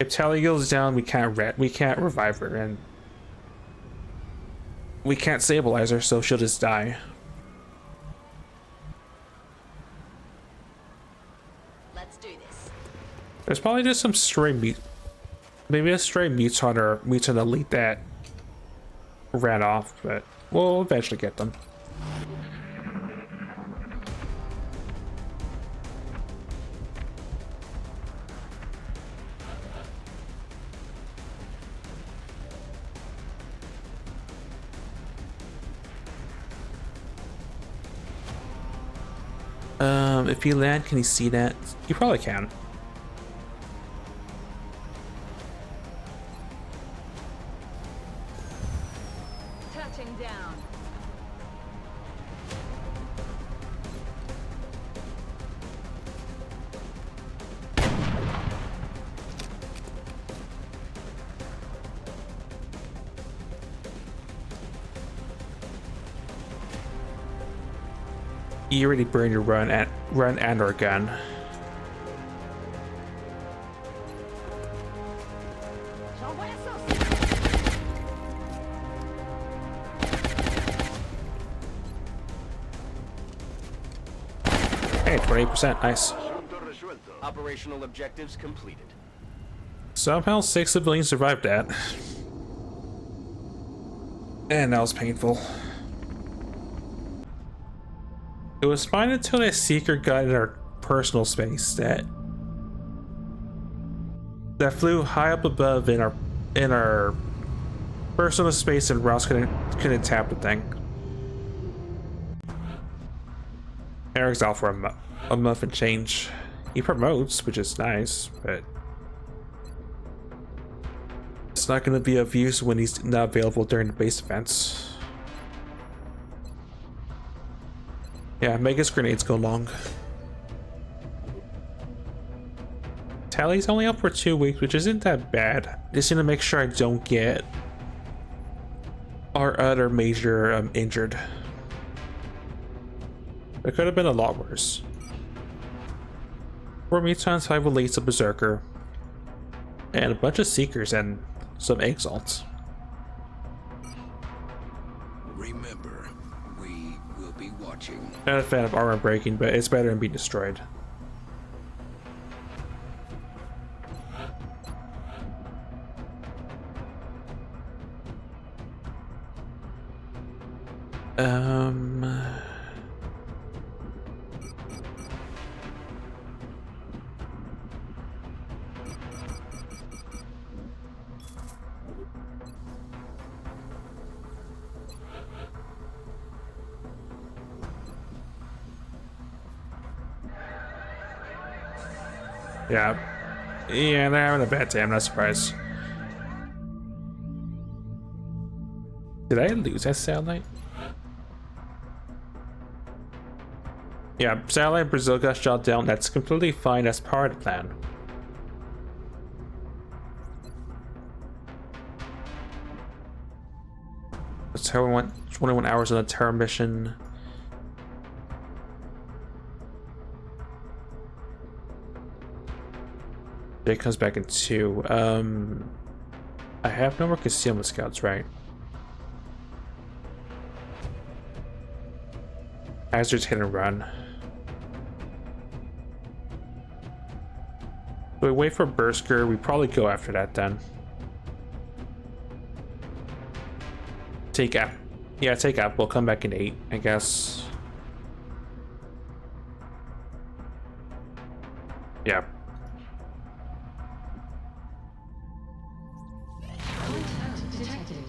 if Tally goes down, we can't revive her, and we can't stabilize her, so she'll just die. Let's do this. There's probably just some stray mute, maybe a stray mutant or mutant elite that ran off, but we'll eventually get them. If you land, can you see that? You probably can. Touching down. You already burned your run and or gun. Hey, 28%, nice. Asunto resuelto. Operational objectives completed. Somehow 6 civilians survived that. And that was painful. It was fine until that seeker got in our personal space that flew high up above in our personal space, and Rouse couldn't tap the thing. Eric's out for a month and change. He promotes, which is nice, but it's not going to be of use when he's not available during the base events. Yeah, Mega's grenades go long. Tally's only up for 2 weeks, which isn't that bad. Just need to make sure I don't get our other major injured. It could have been a lot worse. 4 mutants, 5 elites, a berserker, and a bunch of seekers and some exalts. Remember, we will be watching. Not a fan of armor breaking, but it's better than being destroyed. Yeah. Yeah, they're having a bad day, I'm not surprised. Did I lose that satellite? Yeah, satellite Brazil got shot down. That's completely fine. That's part of the plan. Let's how we went 21 hours on a terror mission. It comes back in 2. I have no more concealment scouts, right? Hazards hit and run. We wait for Berserker. We probably go after that then. Take Apple. Yeah, take Apple. Come back in 8, I guess. Yeah. Detected.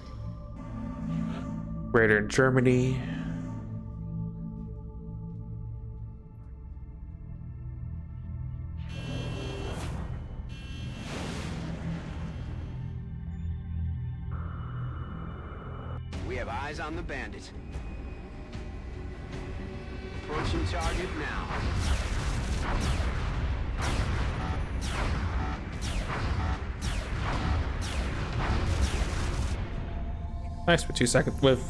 Raider in Germany. We have eyes on the bandit. Approaching target now. Nice for 2 seconds with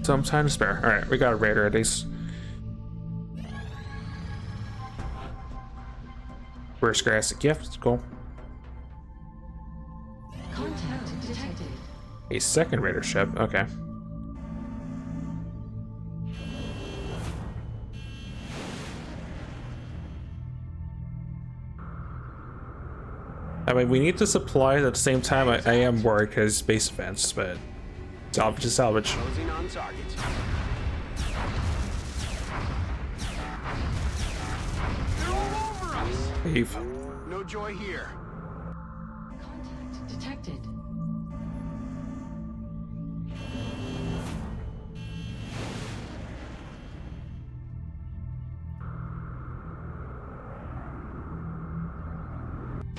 some time to spare. Alright, we got a raider at least. Berserker has a gift, cool. Contact detected. A second raider ship, okay. I mean, we need to supply at the same time. I am worried because base events, but salvage is salvage. Closing on target. They're all over us. Leave. No joy here. Contact detected.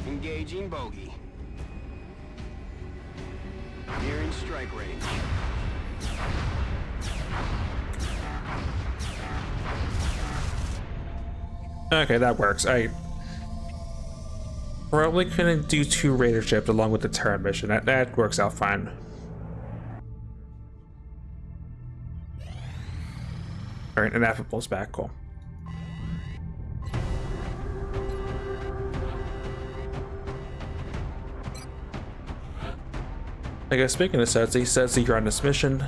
Engaging bogey. Nearing strike range. Okay, that works. I probably couldn't do 2 raider ships along with the Terran mission. That works out fine. Alright, Ineffable's back, cool. I guess speaking of sets, he says that you're on this mission.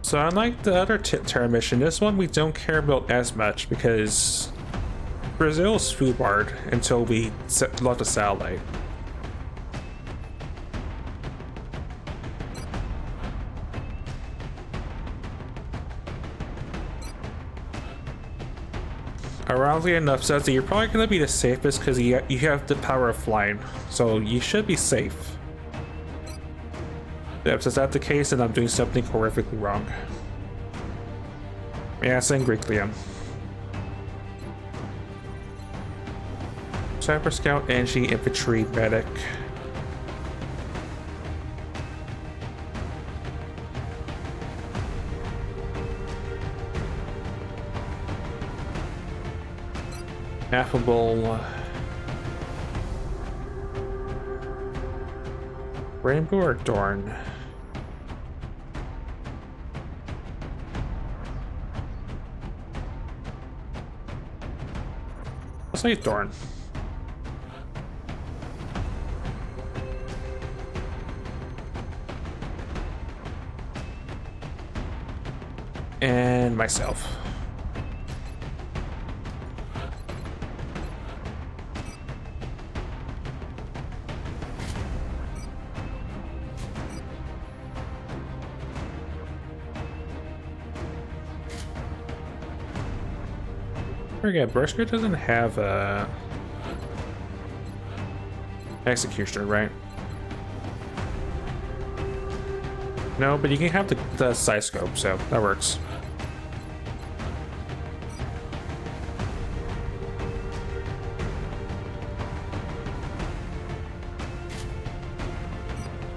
So unlike the other Terra mission, this one we don't care about as much because Brazil's food barred until we left the satellite. Ironically enough, says that you're probably going to be the safest because you have the power of flying, so you should be safe. If that's not the case, then I'm doing something horrifically wrong. Yeah, saying Greek Liam. Cyber Scout, Angie, Infantry, Medic. Affable. Rainbow or Dorn? I'll say Dorn. And myself. Forget, Bersker doesn't have a executioner, right? No, but you can have the side scope, so that works.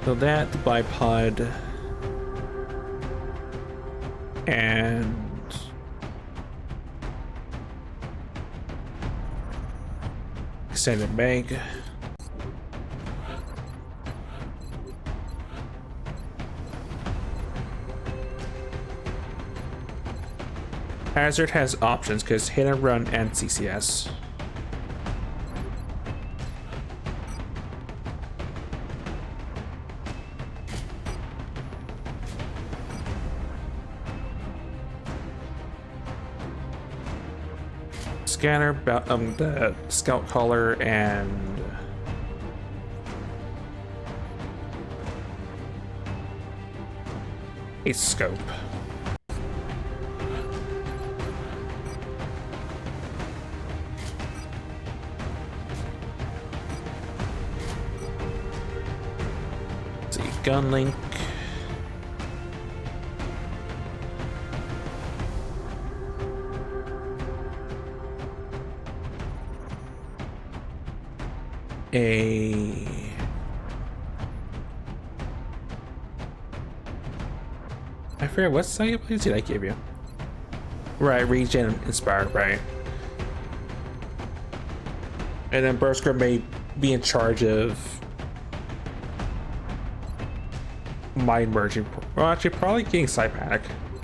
So that, the bipod, and extended mag. Hazard has options because hit and run and CCS. Scanner, the scout collar, and a scope. Let's see, gun link. I forget what site did I give you? Right, regen inspired, right? And then Bersker may be in charge of mind merging. Well, actually, probably getting side panic,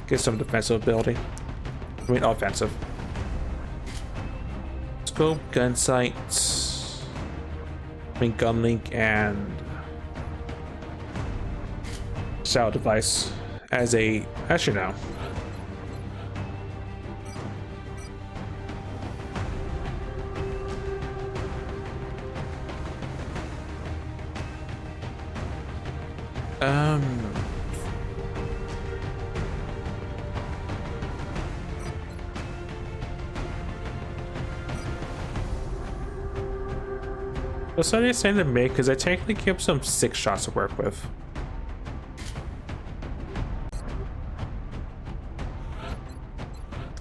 get some defensive ability. I mean, offensive. Scope, gun sights. I mean, gun link and shout device as a, actually no. That's what I saying to make because I technically give some 6 shots to work with.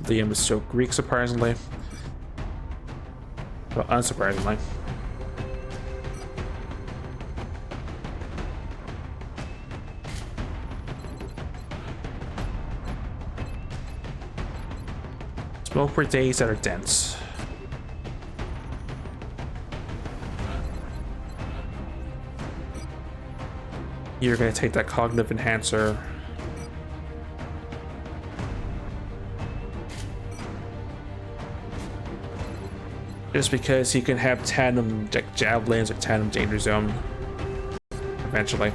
Liam is so Greek, surprisingly. Well, unsurprisingly. Smoke for days that are dense. You're gonna take that cognitive enhancer. Just because he can have tandem javelins or tandem danger zone eventually.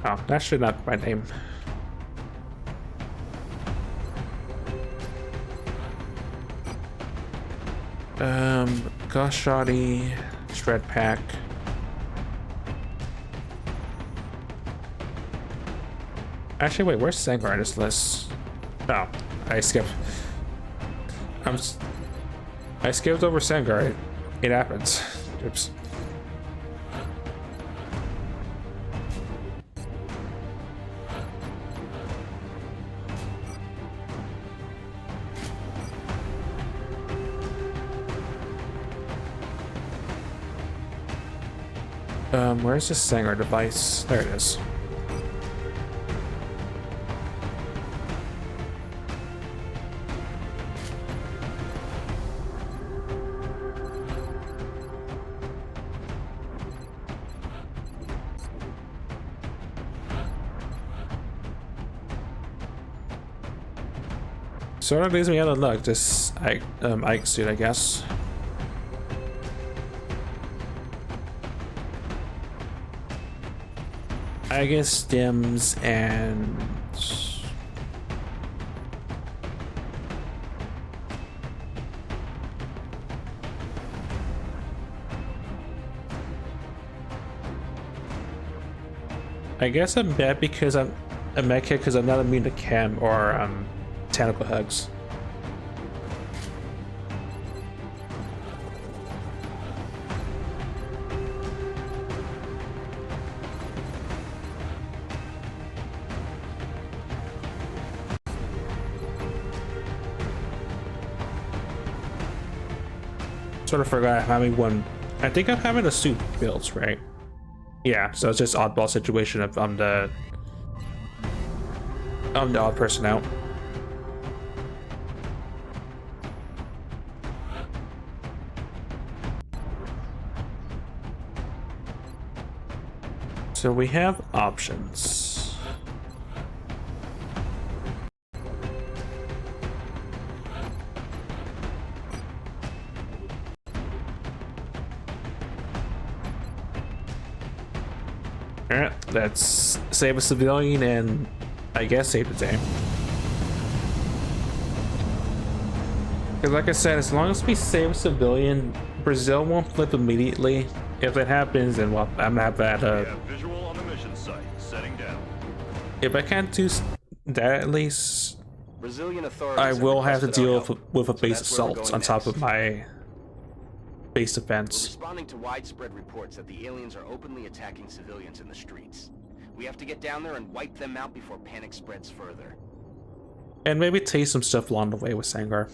Oh, that should not be my name. Gosh Shoddy, Shred Pack. Actually, wait, where's Sangar on this list? Oh, I skipped. I skipped over Sangar. It happens. Oops. Where's this Sangar device? There it is. Sort of leaves me out of luck, this Ike suit, I guess. I guess stems and I guess I'm bad because I'm a mech kid because I'm not immune to chem or tentacle hugs. Sort of forgot having one. I think I'm having a suit built, right? Yeah, so it's just oddball situation if I'm the odd person out. So we have options. Alright, let's save a civilian and I guess save the day. Because like I said, as long as we save a civilian, Brazil won't flip immediately. If that happens, then well, I'm gonna have that visual on the mission site. Setting down. if I can't do that at least, Brazilian authorities I will have to requested our deal help, with a so base that's where we're assault going on top of next. my base We're defense. responding to widespread reports that the aliens are openly attacking civilians in the streets. We have to get down there and wipe them out before panic spreads further. And maybe taste some stuff along the way with Sangar.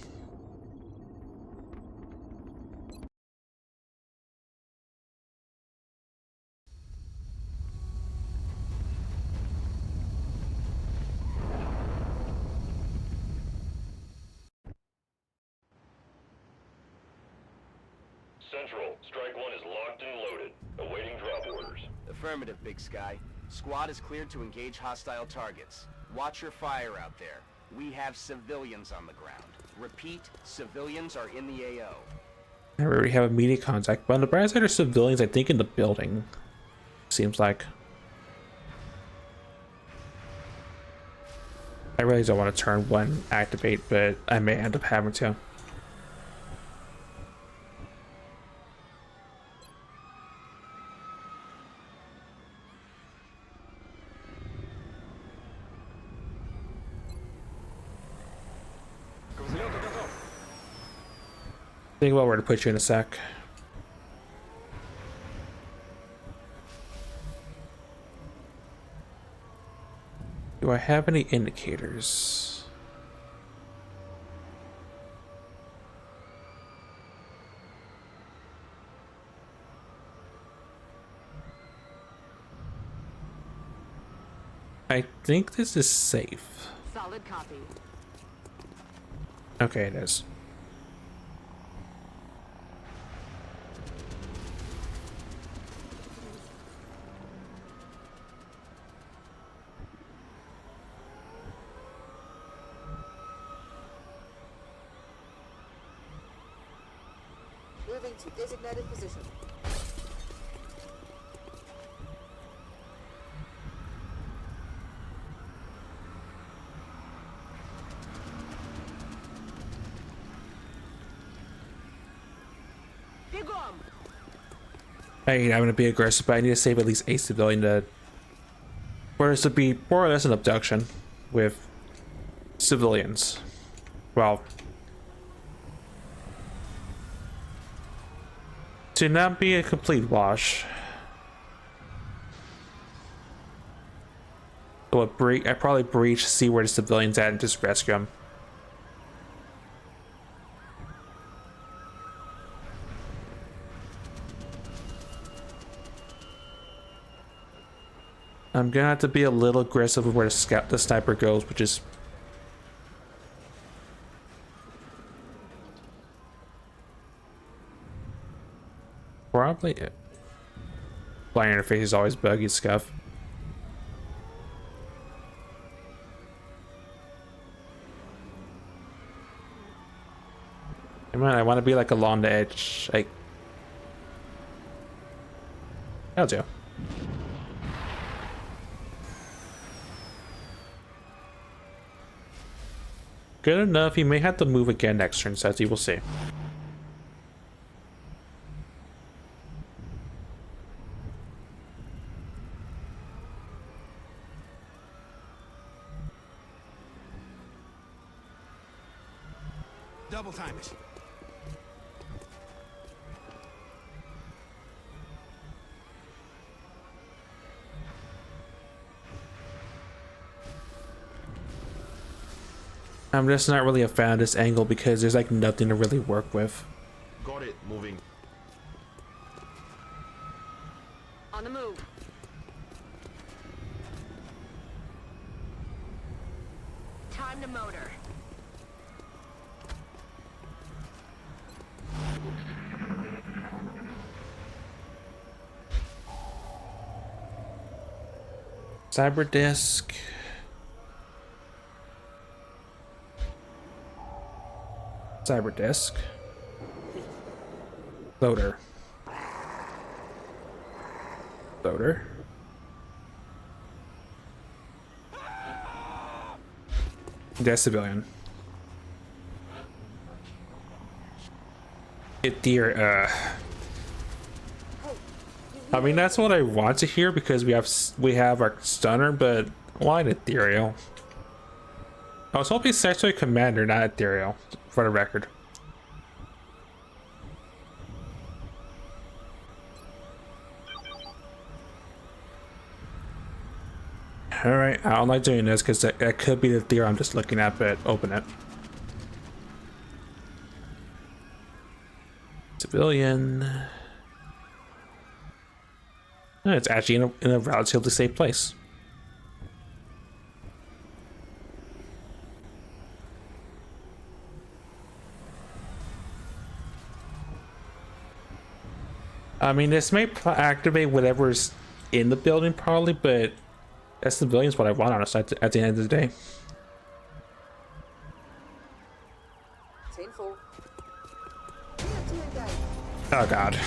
Central, Strike 1 is locked and loaded, awaiting drop orders. Affirmative, Big Sky. Squad is cleared to engage hostile targets. Watch your fire out there. We have civilians on the ground. Repeat, civilians are in the AO. I already have immediate contact, but on the bright side are civilians, I think, in the building. Seems like. I really don't want to turn one activate, but I may end up having to. Think about where to put you in a sec. Do I have any indicators? I think this is safe. Solid copy. Okay, it is. Moving to designated position. Hey, I'm gonna be aggressive, but I need to save at least a civilian to for this to be more or less an abduction with civilians. Well, to not be a complete wash. So I probably breach, see where the civilians at, and just rescue them. I'm gonna have to be a little aggressive with where the sniper goes, which is probably it. Flying interface is always buggy scuff. Come on, I want to be like along the edge. Like, I'll do. Good enough. He may have to move again next turn, so you will see. Double time it. I'm just not really a fan of this angle because there's like nothing to really work with. Got it. Moving. On the move. Time to motor. Cyber disk. Cyber disk. Loader. Loader. Death civilian. It dear. I mean that's what I want to hear because we have our stunner, but why an ethereal? I was hoping Secretary Commander, not ethereal, for the record. Alright, I don't like doing this because that could be the theory I'm just looking at, but open it. Civilian. No, it's actually in a relatively safe place. I mean, this may activate whatever's in the building probably, but that's civilians what I want, honestly, at the end of the day. 10-4. Oh god.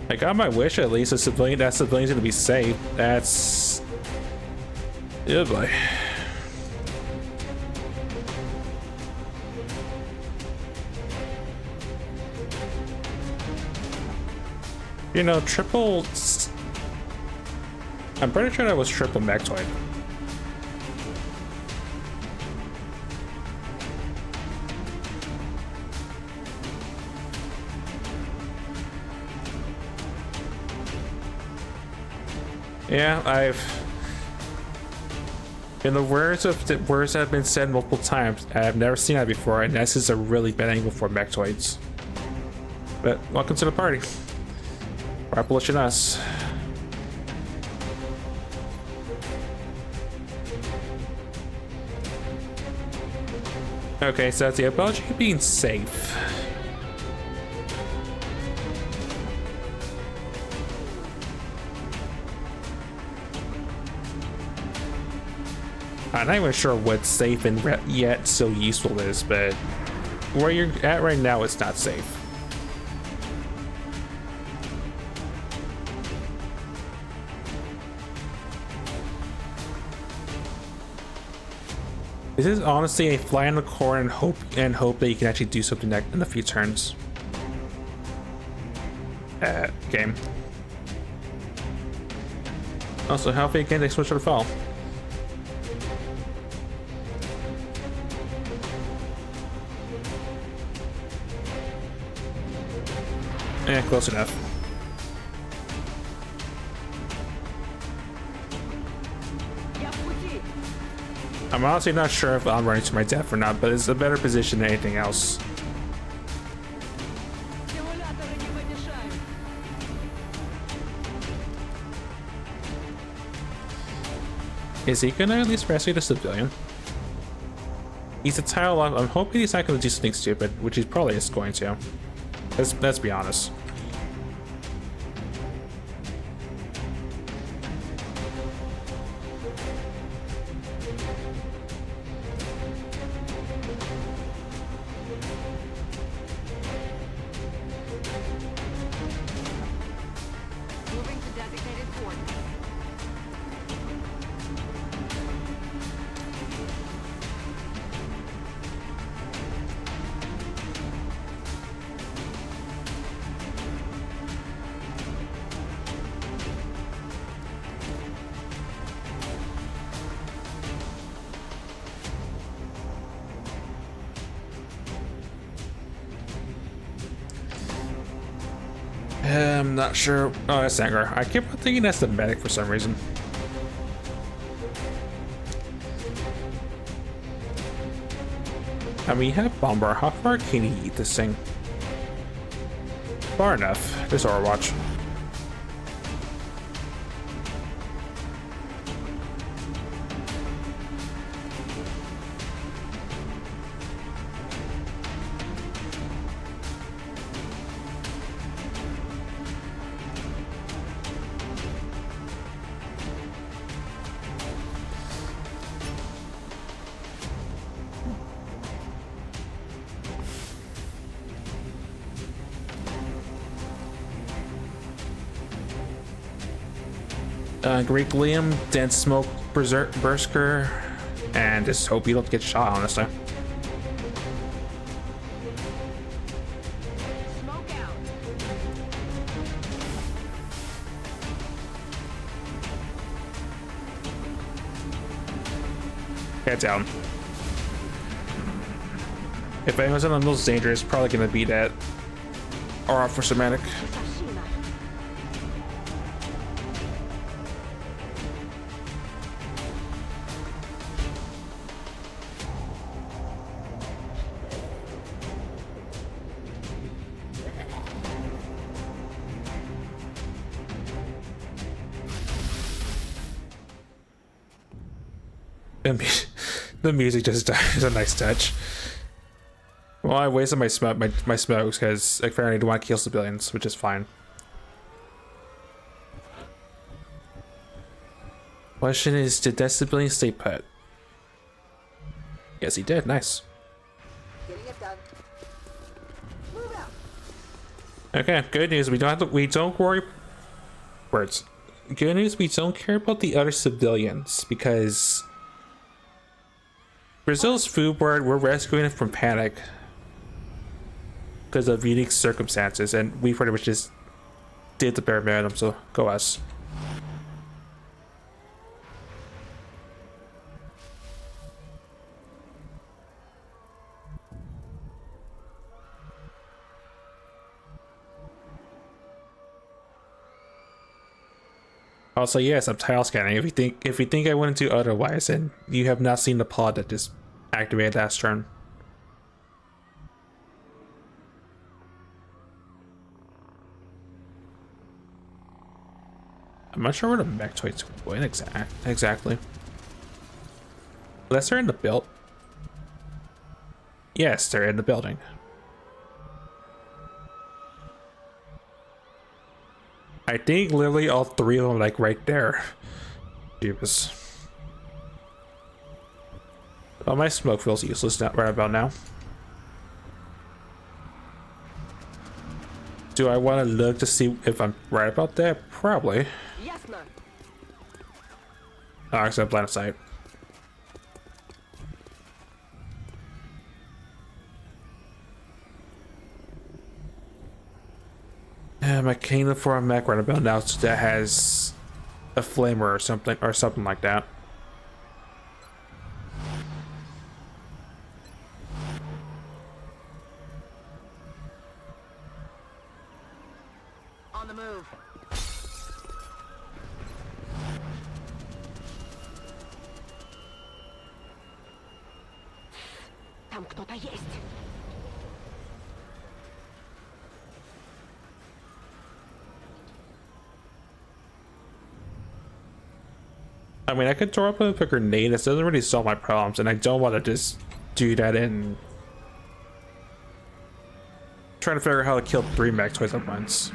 I got my wish at least. That civilian's gonna be safe. That's... Oh boy. You know, triple... I'm pretty sure that was triple Mechtoid. Yeah, in the words that have been said multiple times, I've never seen that before, and this is a really bad angle for Mechtoids. But welcome to the party. Why bullshit us? Okay, so that's the about you being safe. I'm not even sure what safe and yet so useful is, but where you're at right now, it's not safe. This is honestly a fly in the corner and hope that you can actually do something in a few turns. Game. Also, how fake can they switch to the fall? Close enough. I'm honestly not sure if I'm running to my death or not, but it's a better position than anything else. Is he gonna at least rescue the civilian? He's a tile off. I'm hoping he's not gonna do something stupid, which he probably is going to. Let's be honest. Moving to designated coordinates. I'm not sure. Oh, that's Sanger. I keep on thinking that's the medic for some reason. I mean, you have Bomber. How far can he eat this thing? Far enough. There's Overwatch. Greek Liam, Dense Smoke, Berserker, and just hope you don't get shot, honestly. Smoke out. Head down. If anyone's in the most dangerous, probably gonna be that. Or off for Somatic. The music just is a nice touch. Well, I wasted my smokes because apparently I don't want to kill civilians, which is fine. Question is, did that civilian stay put? Yes, he did. Nice. Getting it done. Move out. Okay, good news. We don't worry. Words. Good news. We don't care about the other civilians because Brazil's food board. We're rescuing it from panic because of unique circumstances, and we pretty much just did the bare minimum. So go us. Also, yes, I'm tile scanning. If you think I wouldn't do otherwise, then you have not seen the pod that just activated last turn. I'm not sure where the mechtoids went exactly. Unless they're in the build. Yes, they're in the building. I think literally all three of them like right there. Jeebus. Oh, my smoke feels useless now, right about now. Do I want to look to see if I'm right about that? Probably. Yes, ma'am. Oh, except line of sight. I'm looking for a mech right about now that has a flamer or something like that. On the move. Там кто-то есть. I mean, I could throw up a grenade. This doesn't really solve my problems, and I don't want to just do that and trying to figure out how to kill 3 mech toys at once.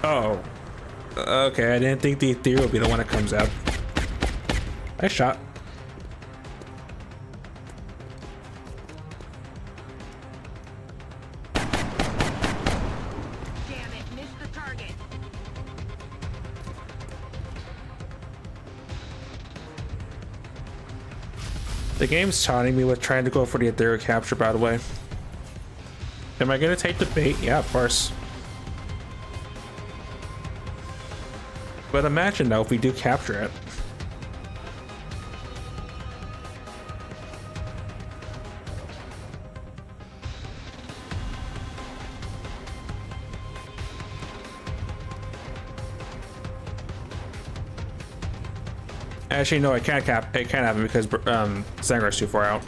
Oh. Okay, I didn't think the Ethereal would be the one that comes out. Nice shot. Damn it, missed the target. The game's taunting me with trying to go for the Ethereal capture, by the way. Am I gonna take the bait? Yeah, of course. But imagine though if we do capture it. Actually, no, it can't happen because Zangar's too far out.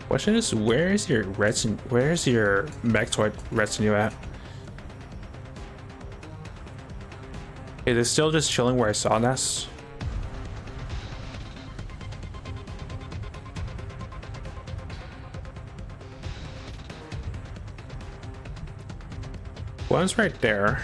Question is, where's your mechtoid retinue at? Is it still just chilling where I saw Ness? One's right there.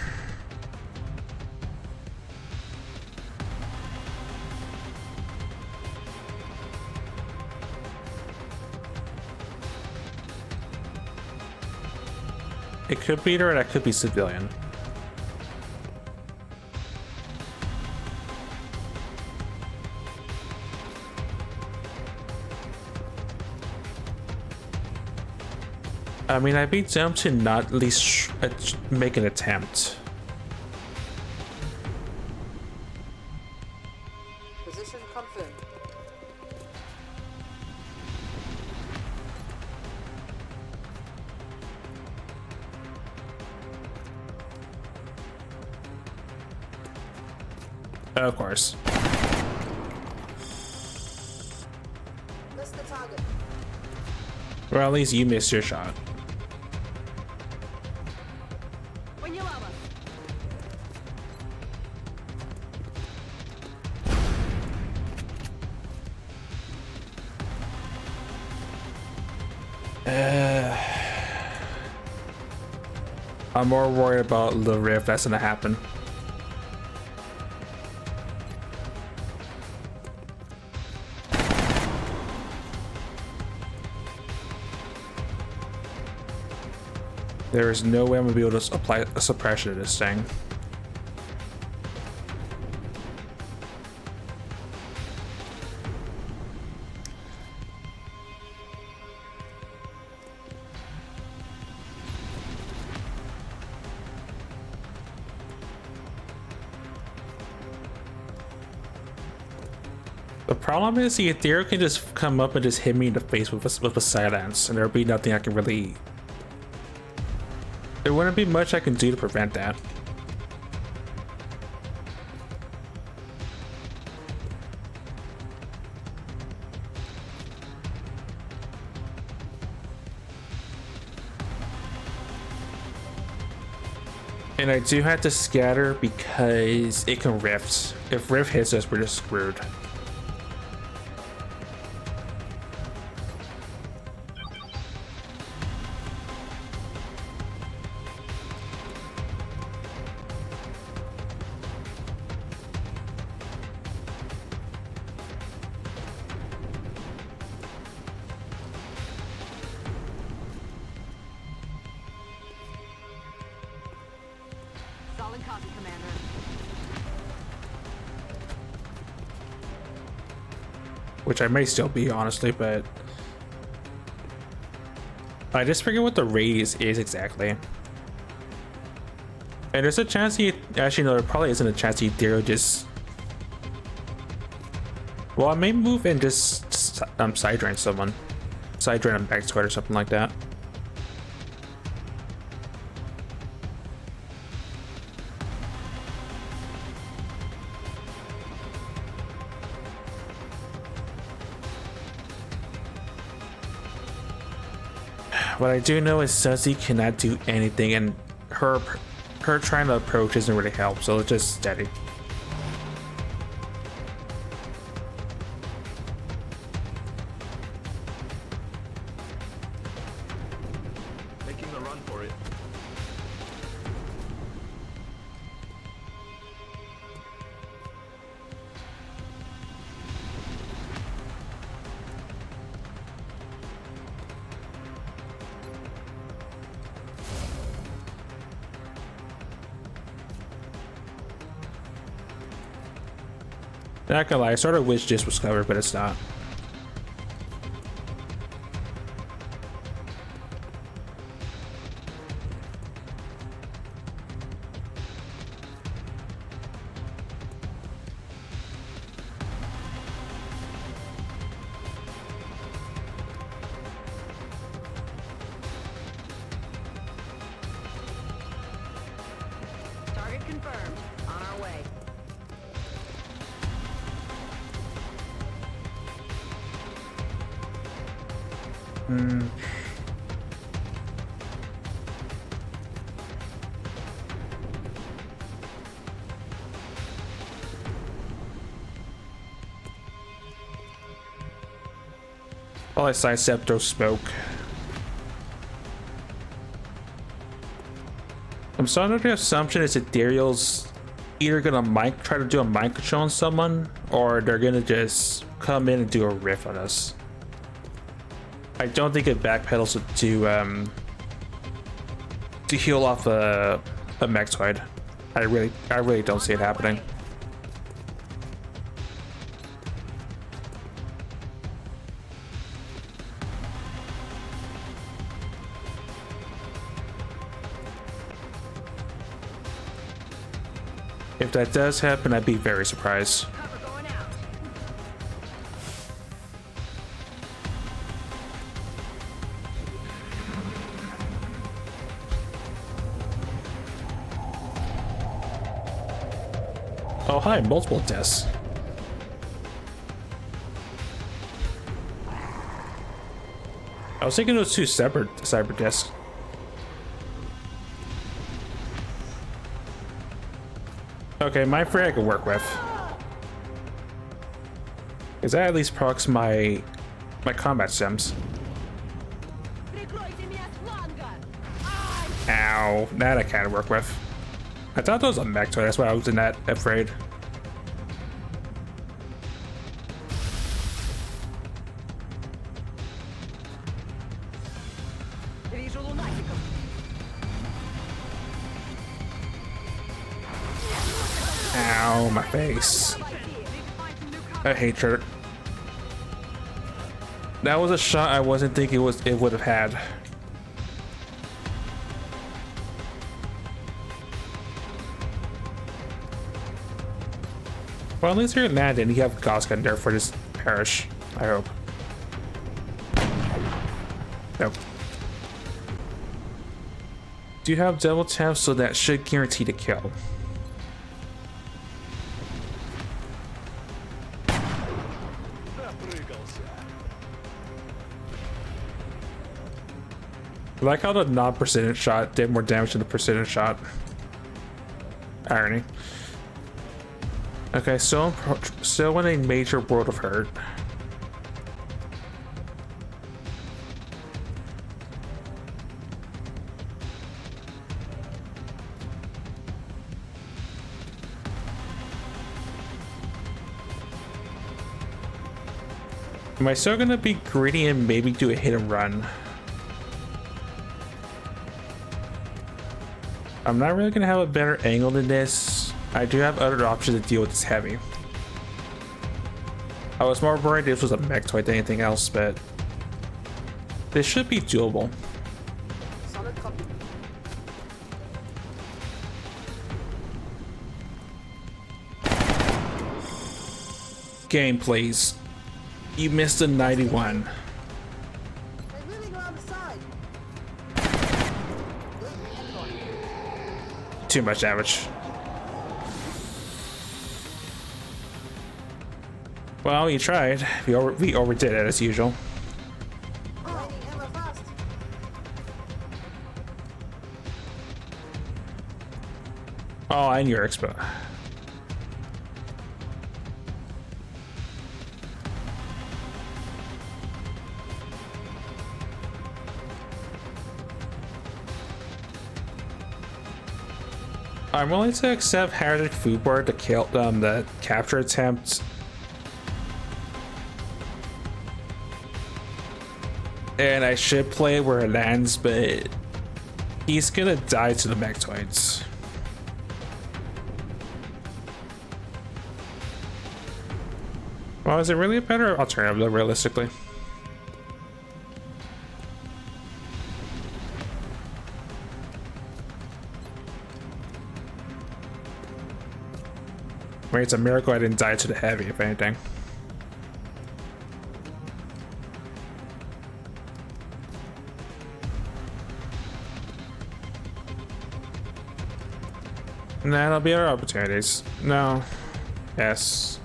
It could be there, or that could be civilian. I mean, I'd be dumb to not at least make an attempt. Position confirmed. Of course. Missed the target. Or at least you missed your shot. Поняла вас. I'm more worried about the rift that's gonna happen. There is no way I'm gonna be able to apply a suppression to this thing. The problem is the Ethereal can just come up and just hit me in the face with a silence, and there'll be nothing I can really... There wouldn't be much I can do to prevent that. And I do have to scatter because it can rift. If rift hits us, we're just screwed. Solid copy, Commander. Which I may still be, honestly, but I just forget what the raise is exactly. And there's a chance he actually, no, there probably isn't a chance he dare just. Well, I may move and just side drain someone, side drain a back squad or something like that. What I do know is Suzy cannot do anything, and her trying to approach doesn't really help, so it's just steady. Making the run for it. Not gonna lie, I sort of wish this was covered, but it's not. Target confirmed. On our way. Well, I sidestep, throw smoke. I'm starting under the assumption is that Dariel's either gonna try to do a mind control on someone, or they're gonna just come in and do a riff on us. I don't think it backpedals to heal off a Mexoid. I really don't see it happening. If that does happen, I'd be very surprised. Cover going out. Oh hi, multiple deaths. I was thinking those two separate cyber deaths. Okay, my free I can work with. Because that at least procs my combat sims. Ow, that I can't work with. I thought that was a mech toy, that's why I wasn't that afraid. Ow, my face. I hate her. That was a shot I wasn't thinking it would have had. Well, at least you're landing. You have Gauss gun there for this parish. I hope. Nope. Do you have double tap, so that should guarantee the kill? I like how the non-precision shot did more damage than the precision shot. Irony. Okay, still in a major world of hurt. Am I still gonna be greedy and maybe do a hit and run? I'm not really gonna have a better angle than this. I do have other options to deal with this heavy. I was more worried this was a mech toy than anything else, but this should be doable. Solid copy. Game, please. You missed a 91. They're moving around the side. Too much damage. Well, you tried. We overdid it as usual. Raining ammo fast. Oh, and your expo. I'm willing to accept hazard food board to kill the capture attempt. And I should play where it lands, but he's gonna die to the mechtoids. Well, is it really a better alternative though, realistically? Wait, it's a miracle I didn't die to the heavy, if anything. And then there'll be other opportunities. No. Yes.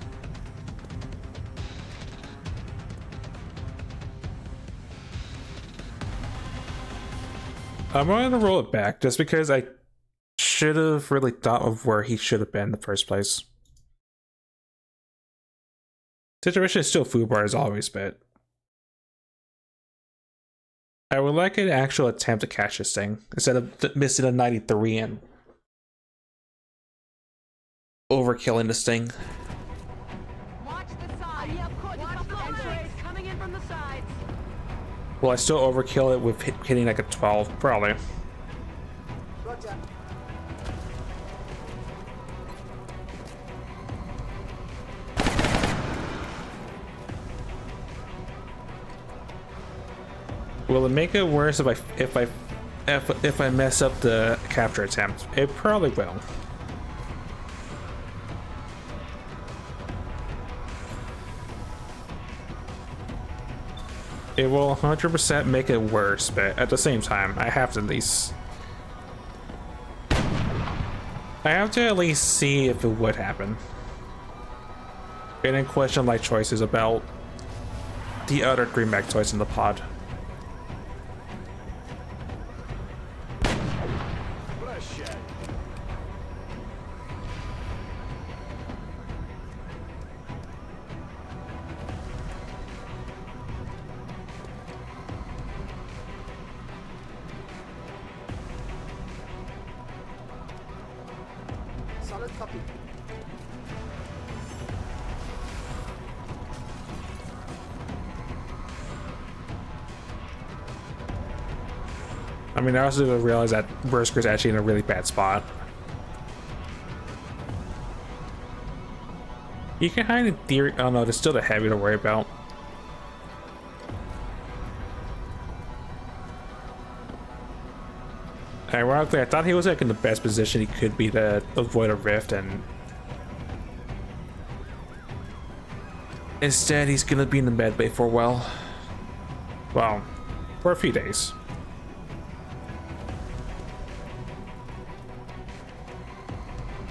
I'm going to roll it back just because I should have really thought of where he should have been in the first place. Situation is still food bar as always, but I would like an actual attempt to catch this thing instead of missing a 93 and overkilling this thing. Watch the side. Watch the flanks. Coming in from the sides. Will I still overkill it with hitting like a 12? Probably. Roger. Will it make it worse if I mess up the capture attempt? It probably will. It will 100% make it worse, but at the same time, I have to at least... I have to at least see if it would happen. And then question my choices about the other 3 mech toys in the pod. Solid copy. I mean, I also realize that Berserker's actually in a really bad spot. You can hide in theory. Oh no, there's still the heavy to worry about. Ironically, I thought he was like in the best position he could be to avoid a rift, and Instead, he's gonna be in the med bay for a while. Well, for a few days.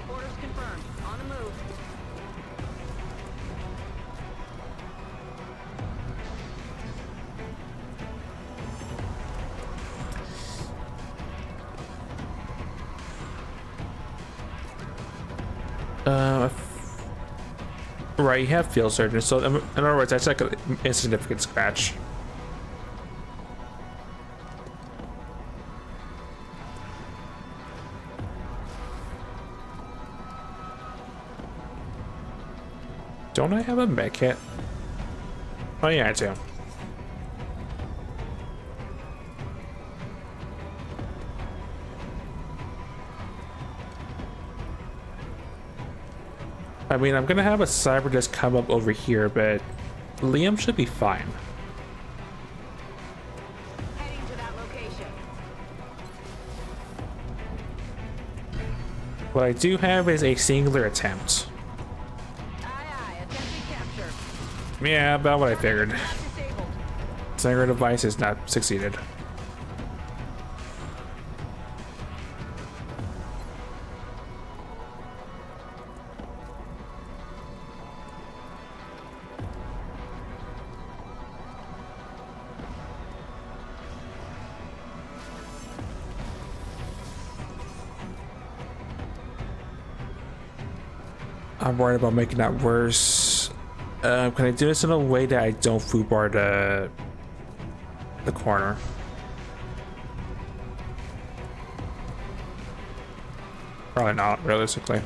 Orders confirmed. On the move. Right, you have field surgeon, so in other words, that's like an insignificant scratch. Don't I have a med kit? Oh yeah, I do. I mean, I'm gonna have a cyber just come up over here, but Liam should be fine. Heading to that location. What I do have is a singular attempt. Aye, aye. Attempted capture. Yeah, about what I figured. Not disabled. Singular device has not succeeded. I'm worried about making that worse. Can I do this in a way that I don't foobar the corner? Probably not, realistically.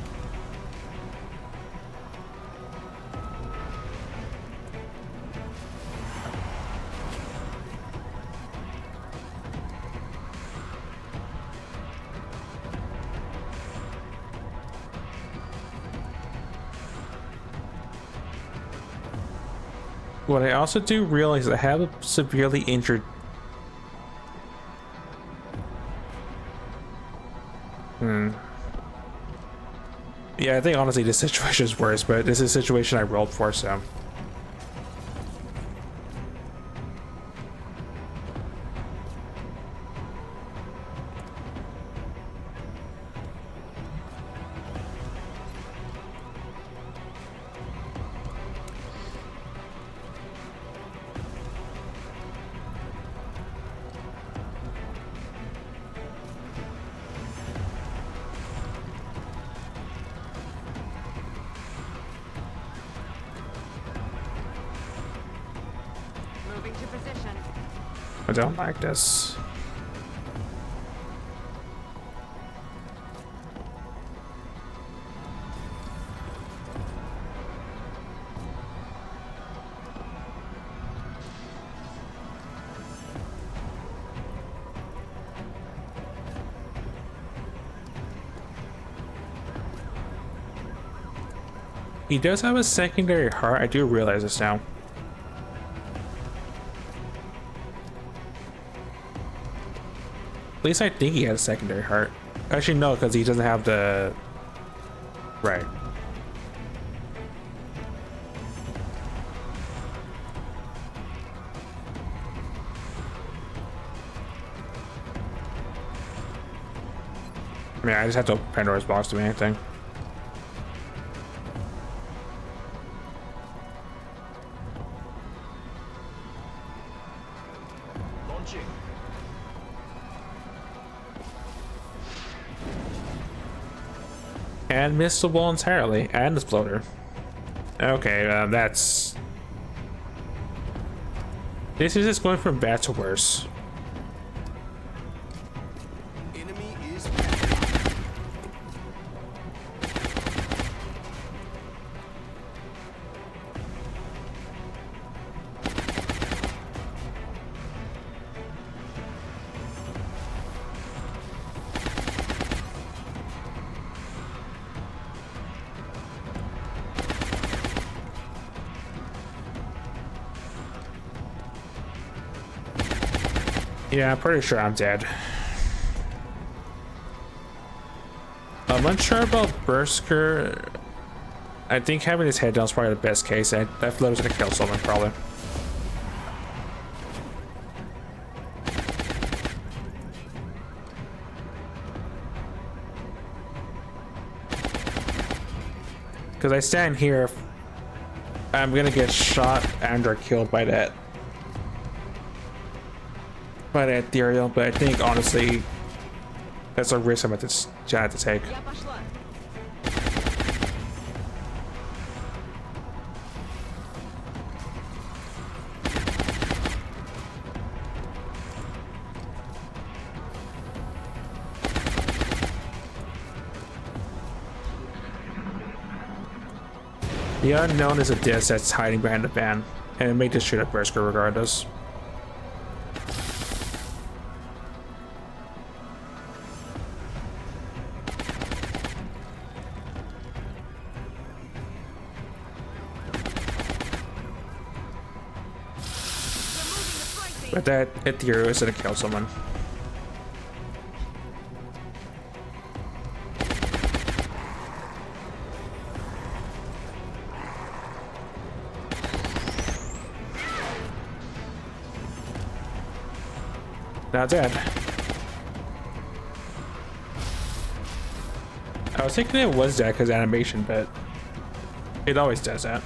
What I also do realize is I have a severely injured. Yeah, I think honestly this situation is worse, but this is a situation I rolled for, so. Moving to position. I don't like this. He does have a secondary heart, I do realize this now. At least I think he has a secondary heart. Actually, no, because he doesn't have the... Right. I mean, I just have to open Pandora's box to do anything. Launching. And missed the wall entirely, and the exploder. Okay, that's... This is just going from bad to worse. Enemy is Yeah, I'm pretty sure I'm dead. I'm unsure about Berserker. I think having his head down is probably the best case. And that floater's gonna kill someone probably. Because I stand here, I'm gonna get shot and or killed by that ethereal, but I think honestly that's a risk I'm going to have to take. Я пошла. The unknown is a disc that's hiding behind the van, and it may just shoot at Bersker regardless. But that ethereal is gonna kill someone. Now dead. I was thinking it was dead because animation, but it always does that.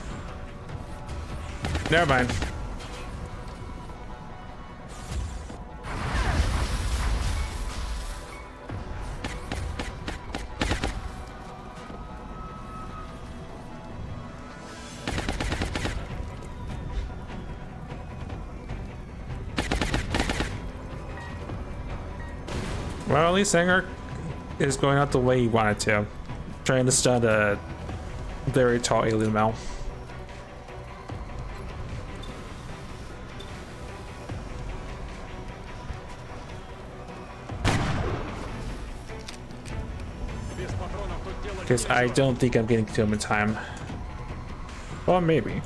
Never mind. Well, at least Sanger is going out the way he wanted to. Trying to stun a very tall alien male. Because I don't think I'm getting to him in time. Well, maybe.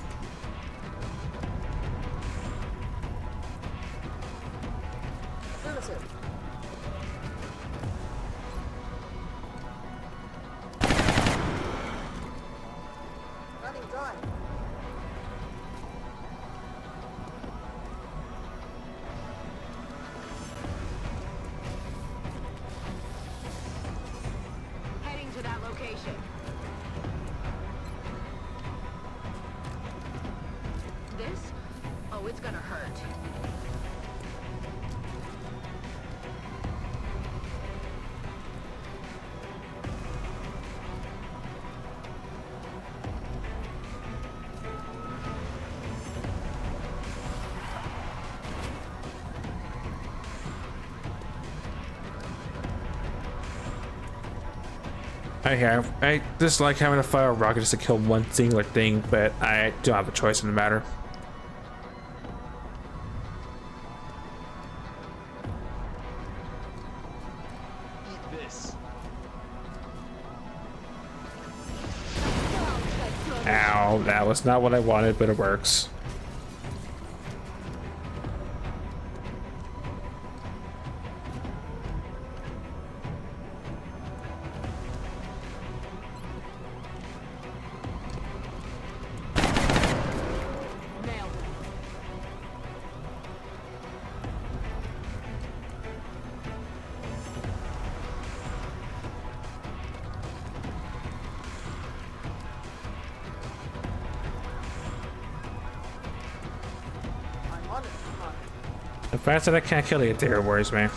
Affirmative. Running dry. Heading to that location. This? Oh, it's gonna hurt. I just like having to fire a rocket just to kill one singular thing, but I don't have a choice in the matter. Eat this. Ow, that was not what I wanted, but it works. Nailed it. I'm on it. Come on. The fact that I can't kill the ethereal worries me.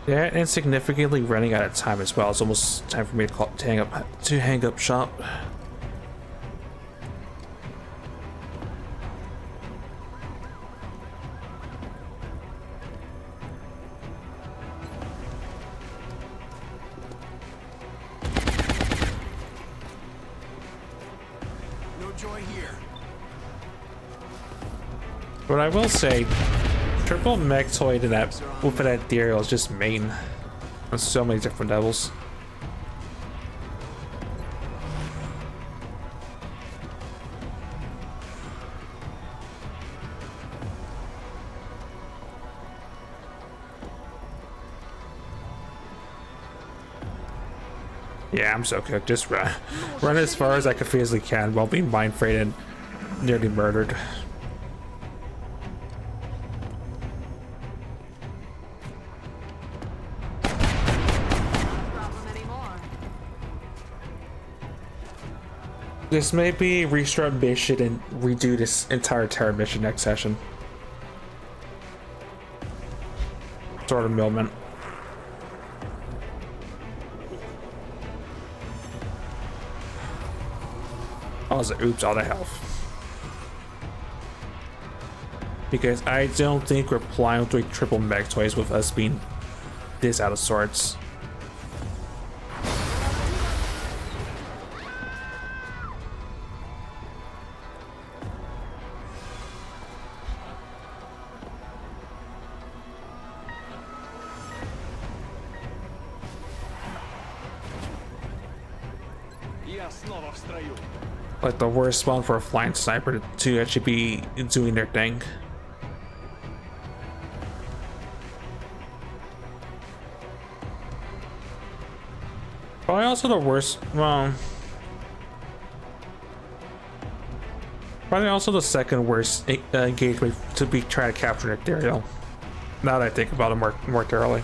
Yeah, and significantly running out of time as well. It's almost time for me to hang up shop. No joy here. But I will say, triple mechtoid and that with that ethereal is just main on so many different levels. Yeah, I'm so cooked. Just run. Run as far as I can physically can while being mind frayed and nearly murdered. Problem anymore. This may be restart mission and redo this entire terror mission next session. Sort of Millman. Oh, so oops, all the health. Because I don't think we're plying through triple mech toys with us being this out of sorts. Я снова в строю. Like the worst spawn for a flying sniper to actually be doing their thing. Probably also the worst, well, probably also the second worst engagement to be trying to capture Nick Dario. Now that I think about it more thoroughly.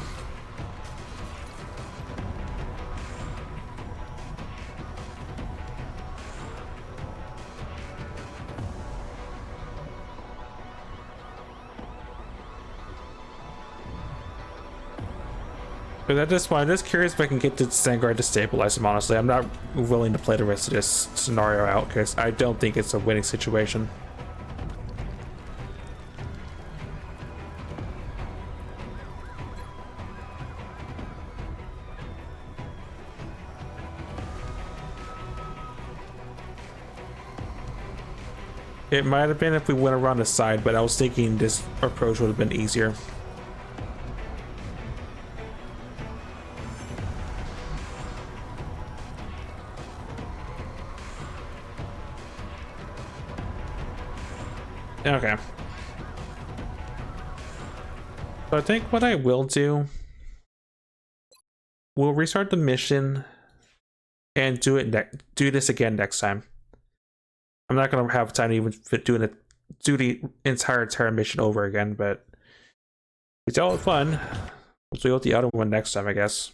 But at this point, I'm just curious if I can get the Vanguard to stabilize him, honestly. I'm not willing to play the rest of this scenario out because I don't think it's a winning situation. It might have been if we went around the side, but I was thinking this approach would have been easier. Okay. So I think what I will do, we'll restart the mission and do this again next time. I'm not gonna have time to even do the entire terror mission over again, but it's all fun. We'll do the other one next time, I guess.